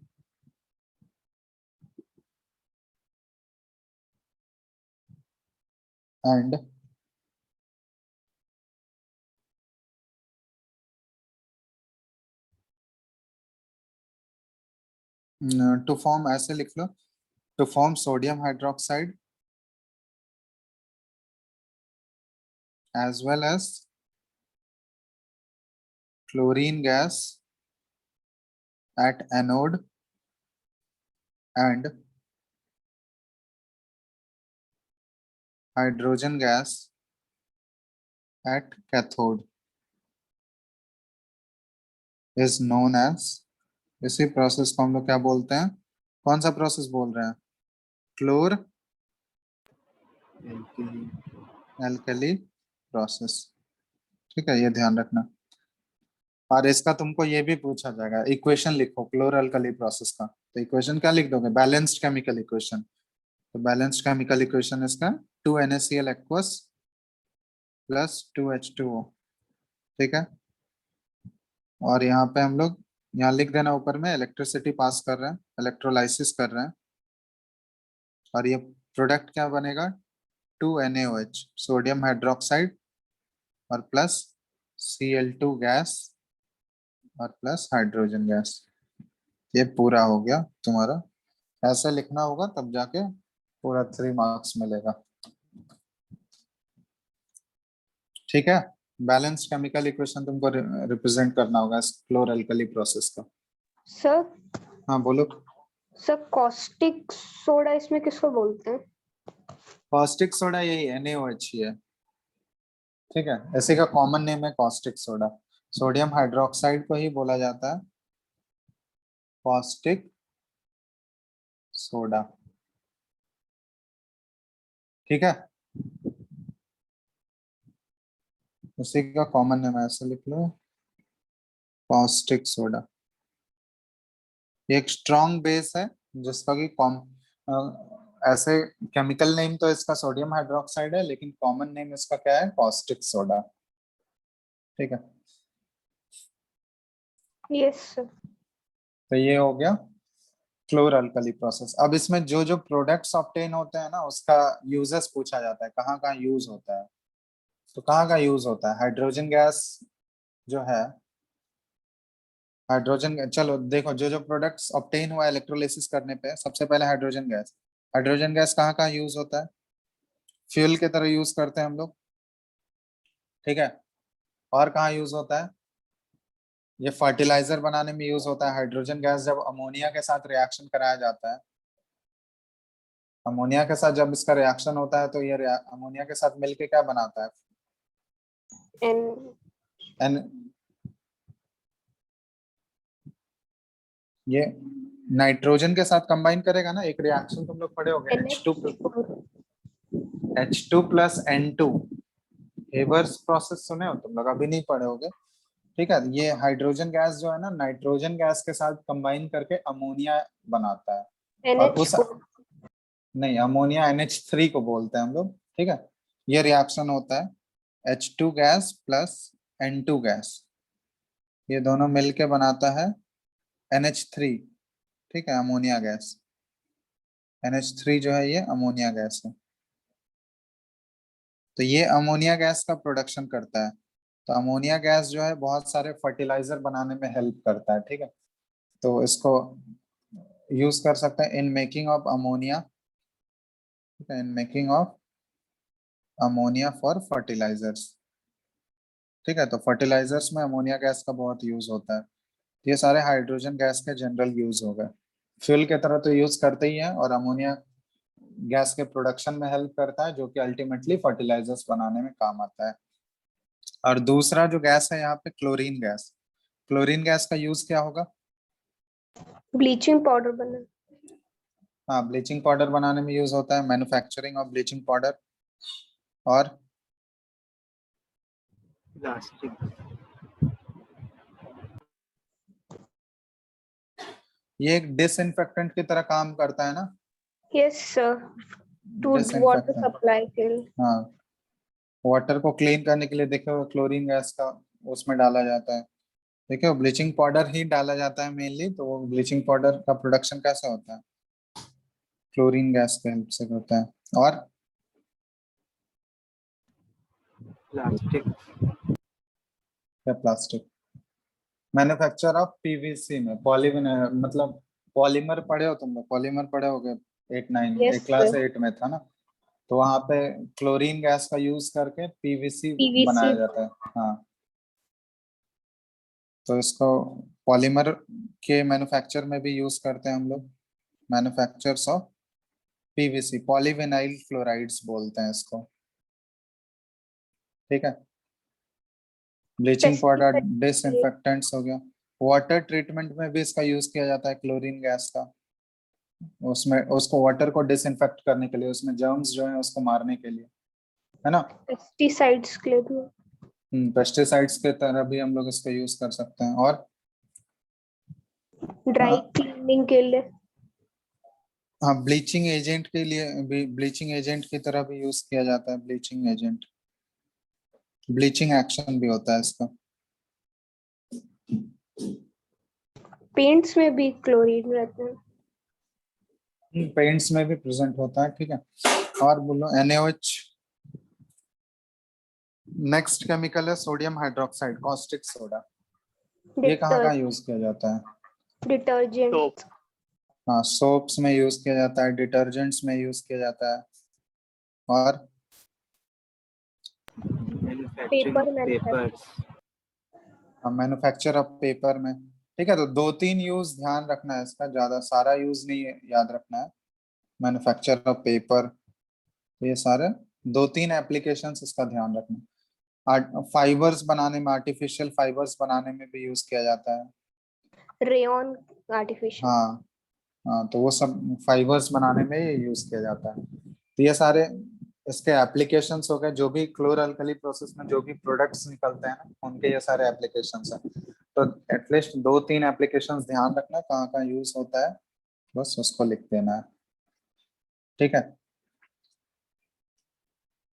and to form, ऐसे लिख लो, to form sodium hydroxide as well as chlorine gas at anode and hydrogen gas at cathode is known as, इसी process को हम लोग क्या बोलते हैं? कौन सा प्रोसेस बोल रहे हैं? क्लोर एल्कली प्रोसेस। ठीक है, ये ध्यान रखना। और इसका तुमको ये भी पूछा जाएगा, इक्वेशन लिखो क्लोर एल्कली प्रोसेस का। तो इक्वेशन क्या लिख दोगे? Balanced chemical equation. तो बैलेंस्ड केमिकल इक्वेशन इसका 2NaCl एक्वस प्लस 2H2O। ठीक है, और यहाँ पे हम लोग यहाँ लिख देना ऊपर में इलेक्ट्रिसिटी पास कर रहे हैं, इलेक्ट्रोलाइसिस कर रहे हैं, और ये प्रोडक्ट क्या बनेगा? 2NaOH सोडियम हाइड्रोक्साइड और प्लस Cl2 गैस और प्लस हाइड्रोजन गैस। ये पूरा हो गया तुम्हारा। ऐसे लिखना होगा तब जाके पूरा 3 मार्क्स मिलेगा। ठीक है, बैलेंस केमिकल इक्वेशन तुमको रिप्रेजेंट करना होगा क्लोर एल्कली प्रोसेस का। सर हाँ बोलो। सर कॉस्टिक सोडा इसमें किसको बोलते हैं? कॉस्टिक सोडा यही NaOH ही है। ठीक है, इसी का कॉमन नेम है कॉस्टिक सोडा। सोडियम हाइड्रोक्साइड को ही बोला जाता है कॉस्टिक सोडा। ठीक है, उसी का कॉमन नेम है, ऐसे लिख लो कॉस्टिक सोडा। ये एक स्ट्रॉन्ग बेस है जिसका कि ऐसे केमिकल नेम तो इसका सोडियम हाइड्रोक्साइड है, लेकिन कॉमन नेम इसका क्या है? Caustic soda. ठीक है, यस सर। तो ये हो गया क्लोर अल्कली प्रोसेस। अब इसमें जो जो प्रोडक्ट्स ऑब्टेन होते हैं ना, उसका यूजेस पूछा जाता है, कहाँ कहाँ यूज होता है। तो कहाँ कहाँ यूज होता है? हाइड्रोजन गैस जो है, हाइड्रोजन, चलो देखो जो जो प्रोडक्ट्स ऑब्टेन हुआ इलेक्ट्रोलिसिस करने पे, सबसे पहले हाइड्रोजन गैस। हाइड्रोजन गैस कहाँ कहाँ यूज होता है? फ्यूल की तरह यूज करते हैं हम लोग। ठीक है, और कहाँ यूज होता है? ये फर्टिलाइजर बनाने में यूज होता है। हाइड्रोजन गैस जब अमोनिया के साथ रिएक्शन कराया जाता है, अमोनिया के साथ जब इसका रिएक्शन होता है तो ये अमोनिया के साथ मिलके क्या बनाता है? एन एन ये नाइट्रोजन के साथ कंबाइन करेगा ना, एक रिएक्शन तुम लोग पढ़े होगे H2 plus N2, Haber's process सुने हो तुम लोग? अभी नहीं पढ़े होगे। ठीक है, ये हाइड्रोजन गैस जो है ना, नाइट्रोजन गैस के साथ कंबाइन करके अमोनिया बनाता है। और उस नहीं, अमोनिया NH3 को बोलते हैं हम लोग। ठीक है, ये रिएक्शन होता है H2 gas plus N2 gas, ये दोनों मिलके बनाता है NH3। ठीक है, अमोनिया गैस। NH3 जो है ये अमोनिया गैस है। तो ये अमोनिया गैस का प्रोडक्शन करता है। तो अमोनिया गैस जो है बहुत सारे फर्टिलाइजर बनाने में हेल्प करता है। ठीक है, तो इसको यूज कर सकते हैं इन मेकिंग ऑफ अमोनिया। ठीक है, in making of ammonia for fertilizers. ठीक है, तो फर्टिलाइजर्स में अमोनिया गैस का बहुत यूज होता है। ये सारे हाइड्रोजन गैस के जनरल यूज हो गए। फ्यूल की तरह तो यूज करते ही हैं, और अमोनिया गैस के प्रोडक्शन में हेल्प करता है, जो कि अल्टीमेटली फर्टिलाइजर्स बनाने में काम आता है। और दूसरा जो गैस है यहाँ पे, क्लोरीन गैस। क्लोरीन गैस का यूज क्या होगा? ब्लीचिंग पाउडर बना। हाँ, ब्लीचिंग पाउडर बनाने में यूज होता है, मैन्युफैक्चरिंग ऑफ ब्लीचिंग पाउडर। और प्लास्टिक ये एक डिसइंफेक्टेंट की तरह काम करता है ना? Yes sir, to water disinfectant, supply के लिए। हाँ, वाटर को क्लीन करने के लिए देखो क्लोरीन गैस का उसमें डाला जाता है। देखो ब्लीचिंग पाउडर ही डाला जाता है मेनली, तो वो ब्लीचिंग पाउडर का प्रोडक्शन कैसे होता है? क्लोरीन गैस के हेल्प से होता है। और प्लास्टिक क्या प्लास्टिक? मैन्युफैक्चर ऑफ पीवीसी में पॉलीविनाइल, मतलब पॉलीमर पढ़े हो तुम लोग? पॉलीमर पढ़े होगे 8 9 यस क्लास सर। 8 में था ना। तो वहां पे क्लोरीन गैस का यूज करके पीवीसी पीवीसी। बनाया जाता है। हाँ, तो इसको पॉलीमर के मैन्युफैक्चर में भी यूज करते हैं हम लोग। Manufactures of PVC, polyvinyl chlorides बोलते हैं इसको। ठीक है। Bleaching powder, pesticide. डिसइंफेक्टेंट्स हो गया। वाटर ट्रीटमेंट में भी इसका यूज किया जाता है, क्लोरीन गैस का। उसमें उसको वाटर को डिसइंफेक्ट करने के लिए, उसमें जर्म्स जो है उसको मारने के लिए, है ना। पेस्टिसाइड्स के लिए भी। पेस्टिसाइड्स के तरह भी हम लोग इसका यूज कर सकते हैं। और ड्राई हाँ, क्लीनिंग के लिए। हाँ ब्लीचिंग एजेंट के लिए भी, ब्लीचिंग एजेंट की तरह भी यूज किया जाता है। ब्लीचिंग एजेंट, ब्लीचिंग एक्शन भी होता है इसका। पेंट्स में भी क्लोरीन रहते हैं। पेंट्स में भी प्रेजेंट होता है। ठीक है। और बोलो NaOH। नेक्स्ट केमिकल है सोडियम हाइड्रोक्साइड, कॉस्टिक सोडा। ये कहाँ कहाँ यूज किया जाता है? डिटर्जेंट। हाँ, सोप्स में यूज किया जाता है, डिटर्जेंट्स में यूज किया जाता है। और manufacturing paper papers. Manufacture of paper में। ठीक है, तो 2 3 यूज ध्यान रखना है इसका, ज्यादा सारा यूज नहीं याद रखना है। मैन्युफैक्चर ऑफ पेपर, ये सारे 2 3 एप्लीकेशंस इसका ध्यान रखना। फाइबर्स बनाने में, आर्टिफिशियल फाइबर्स बनाने में भी यूज किया जाता है। Rayon artificial. हाँ, हाँ तो वो सब फाइबर्स बनाने में ये यूज किया जाता है। तो ये सारे इसके एप्लीकेशंस हो गए। जो भी क्लोर अल्कली प्रोसेस में जो भी प्रोडक्ट्स निकलते हैं ना, उनके ये सारे एप्लीकेशंस हैं। तो एटलीस्ट 2 3 एप्लीकेशंस ध्यान रखना कहाँ कहाँ यूज होता है, बस उसको लिख देना है। ठीक है।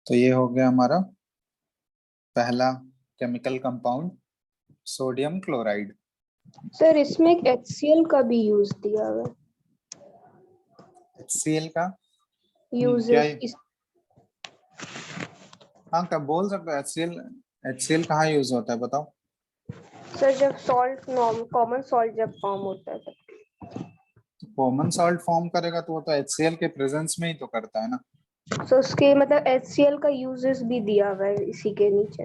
तो ये हो गया हमारा पहला chemical compound, sodium chloride. Sir इसमें एक HCl का भी यूज दिया हुआ है। HCl का क्या यूजेस इस। हाँ, क्या बोल सकते हो? HCl कहाँ यूज होता है बताओ? सर जब सॉल्ट नॉर्म कॉमन सॉल्ट जब फॉर्म होता है कॉमन सॉल्ट फॉर्म करेगा तो वो तो HCl के प्रेजेंस में ही तो करता है ना। तो उसके मतलब HCl का यूजेस भी दिया हुआ है इसी के नीचे।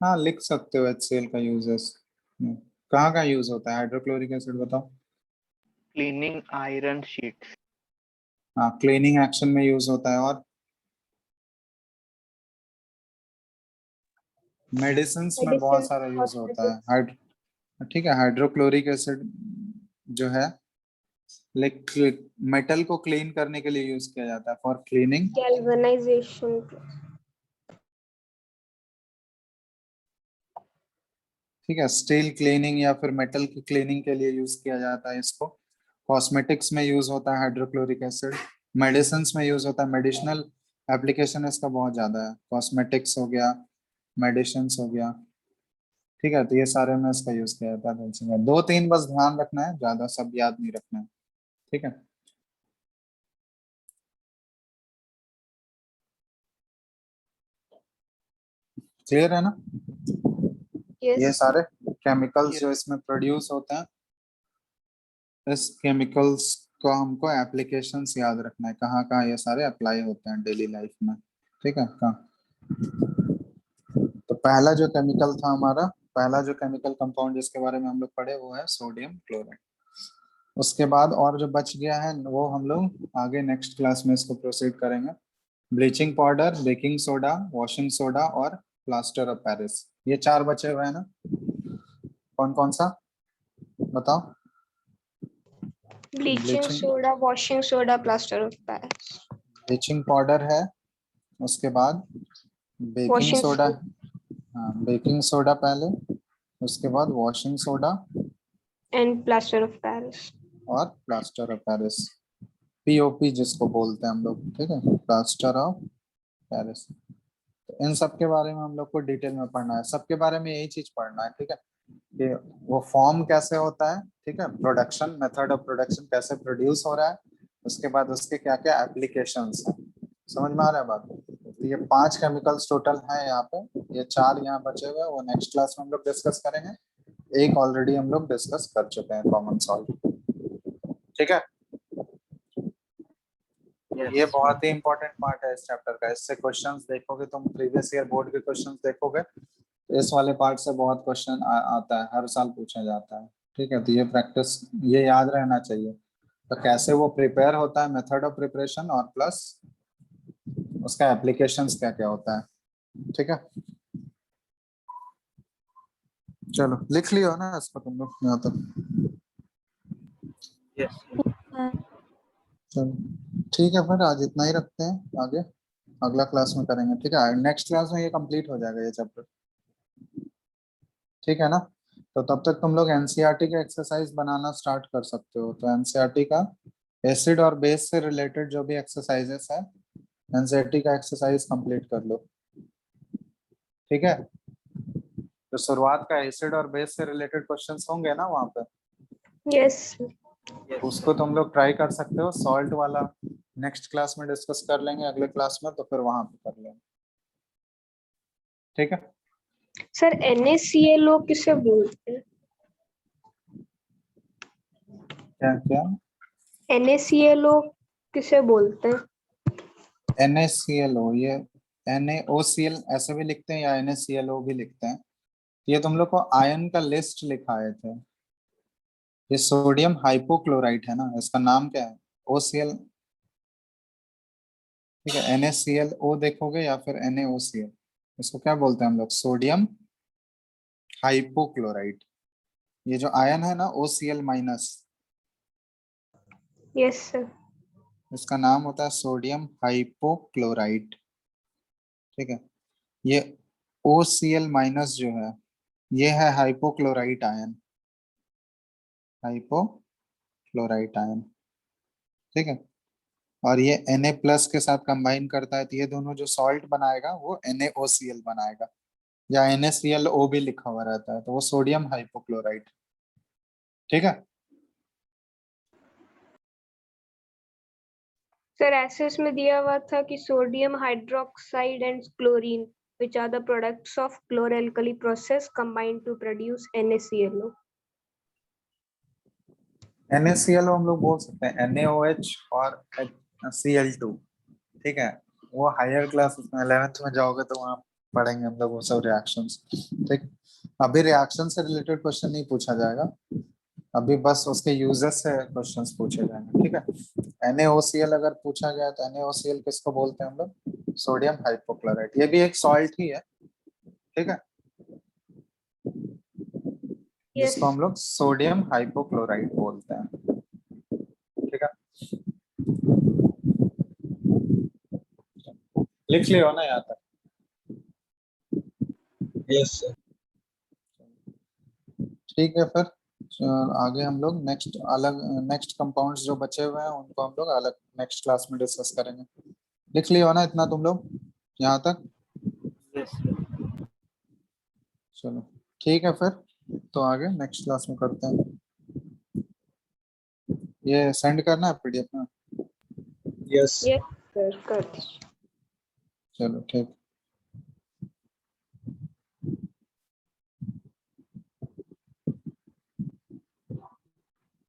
हाँ, लिख सकते हो HCl का यूजेस। कहाँ कहाँ यूज होता है? हाइड्रोक्लोरिक एसिड बताओ। Cleaning iron sheets. हाँ, क्लीनिंग एक्शन में यूज होता है। और मेडिसिन में बहुत मेडिसिन सारा यूज होता है। कॉस्मेटिक्स। ठीक है, हाइड्रोक्लोरिक एसिड जो है मेटल को क्लीन करने के लिए यूज किया जाता है, फॉर क्लीनिंग। गैल्वेनाइजेशन। ठीक है, स्टील क्लीनिंग या फिर मेटल की क्लीनिंग के लिए यूज किया जाता है इसको। कॉस्मेटिक्स में यूज होता है हाइड्रोक्लोरिक एसिड। मेडिसिन में यूज होता है, मेडिसिनल एप्लीकेशन इसका बहुत ज्यादा है। कॉस्मेटिक्स हो गया, मेडिसिन हो गया। ठीक है, तो ये सारे में इसका यूज किया जाता है। 2 3 बस ध्यान रखना है, ज्यादा सब याद नहीं रखना है। ठीक है। क्लियर है ना? ये यस। सारे केमिकल्स जो इसमें प्रोड्यूस होते हैं, इस केमिकल्स को हमको एप्लीकेशंस याद रखना है, कहाँ कहाँ ये सारे अप्लाई होते हैं डेली लाइफ में। ठीक है। कहाँ? तो पहला जो केमिकल था हमारा, पहला जो केमिकल कंपाउंड जिसके बारे में हम लोग पढ़े वो है सोडियम क्लोराइड। उसके बाद और जो बच गया है वो हम लोग आगे नेक्स्ट क्लास में इसको प्रोसीड करेंगे। Bleaching powder, baking soda, washing soda और प्लास्टर ऑफ पेरिस, ये 4 बचे हुए हैं ना। कौन कौन सा बताओ? Bleaching bleaching, soda, washing soda, plaster of Paris. Bleaching powder है, उसके बाद बेकिंग वॉशिंग सोडा। सोडा हाँ, बेकिंग सोडा पहले, उसके बाद washing soda and plaster of Paris. और प्लास्टर ऑफ पेरिस, POP जिसको बोलते हैं हम लोग। ठीक है, प्लास्टर ऑफ पेरिस। तो इन सब के बारे में हम लोग को डिटेल में पढ़ना है, सबके बारे में यही चीज पढ़ना है। ठीक है, कि वो फॉर्म कैसे होता है, ठीक है, प्रोडक्शन, मेथड ऑफ प्रोडक्शन कैसे प्रोड्यूस हो रहा है, उसके बाद उसके क्या क्या एप्लीकेशंस हैं। समझ में आ रहा है बात? तो ये 5 केमिकल्स टोटल हैं यहाँ पे, ये 4 यहाँ बचे हुए हैं, वो नेक्स्ट क्लास में हम लोग डिस्कस करेंगे। एक ऑलरेडी हम लोग डिस्कस कर चुके हैं, कॉमन सॉल्ट। ठीक है, ये बहुत ही इंपॉर्टेंट पार्ट है इस चैप्टर का। इससे क्वेश्चंस देखोगे तुम, प्रीवियस ईयर बोर्ड के क्वेश्चंस देखोगे, तो इस वाले पार्ट से बहुत क्वेश्चन आता है, हर साल पूछा जाता है। ठीक है, तो ये प्रैक्टिस, ये याद रहना चाहिए। तो कैसे वो प्रिपेयर होता है, मेथड ऑफ प्रिपरेशन, और प्लस उसका एप्लीकेशंस क्या क्या होता है। ठीक है, चलो लिख लियो ना इसको तुम लोग यहाँ तक। यस चलो ठीक है, फिर आज इतना ही रखते हैं, आगे अगला क्लास में करेंगे। ठीक है, नेक्स्ट क्लास में ये कंप्लीट हो जाएगा ये चैप्टर। ठीक है ना, तो तब तक तुम लोग एनसीईआरटी का एक्सरसाइज बनाना स्टार्ट कर सकते हो। तो एनसीईआरटी का एसिड और बेस से रिलेटेड जो भी एक्सरसाइजेस है, एनसीईआरटी का एक्सरसाइज कंप्लीट कर लो। ठीक है, तो शुरुआत का एसिड और बेस से रिलेटेड क्वेश्चंस होंगे ना वहाँ पे, यस उसको तुम लोग ट्राई कर सकते हो। सॉल्ट वाला नेक्स्ट क्लास में डिस्कस कर लेंगे, अगले क्लास में, तो फिर वहां पे कर लेंगे। ठीक है, सर NaClO किसे बोलते हैं? क्या क्या NaClO किसे बोलते हैं? NaClO, ये NaOCl ऐसे भी लिखते हैं या NaClO भी लिखते हैं। ये तुम लोग को आयन का लिस्ट लिखाए थे। ये सोडियम हाइपोक्लोराइट है ना, इसका नाम क्या है? OCl। ठीक है, NaClO देखोगे या फिर NaOCl, इसको क्या बोलते हैं हम लोग? Sodium hypochlorite. ये जो आयन है ना OCl माइनस, यस सर। इसका नाम होता है सोडियम हाइपोक्लोराइट। ठीक है, ये OCl माइनस जो है, ये है हाइपोक्लोराइट आयन, हाइपोक्लोराइट आयन। ठीक है, और ये Na प्लस के साथ कंबाइन करता है, तो ये दोनों जो सॉल्ट बनाएगा वो NaOCl बनाएगा, या NaClO भी लिखा हुआ रहता है, तो वो सोडियम हाइपोक्लोराइट। ठीक है, सर ऐसे इसमें दिया हुआ था कि sodium hydroxide and chlorine which are the products of chloralkali process combined to produce NaClO. NaClO हम लोग बोल सकते हैं NaOH और Cl2। ठीक है, वो हायर क्लास में 11th में जाओगे तो वहाँ पढ़ेंगे हम लोग वो सब रिएक्शंस। ठीक, अभी रिएक्शन से रिलेटेड क्वेश्चन नहीं पूछा जाएगा, अभी बस उसके यूजेस से क्वेश्चंस पूछे जाएंगे। ठीक है, NaOCl अगर पूछा गया तो NaOCl किसको बोलते हैं हम लोग? Sodium hypochlorite. ये भी एक सॉल्ट ही है। ठीक है, Yes. जिसको हम लोग सोडियम हाइपोक्लोराइट बोलते हैं। ठीक है, लिख लियो ना यहाँ तक। Yes sir. ठीक है, फिर आगे हम लोग नेक्स्ट कंपाउंड्स जो बचे हुए हैं उनको हम लोग अलग नेक्स्ट क्लास में डिस्कस करेंगे। लिख लियो ना इतना तुम लोग यहाँ तक? Yes sir. चलो ठीक है, फिर तो आगे नेक्स्ट क्लास में करते हैं। ये सेंड करना है PDF में। Yes Yes, sir. कर दीजिए। चलो ठीक।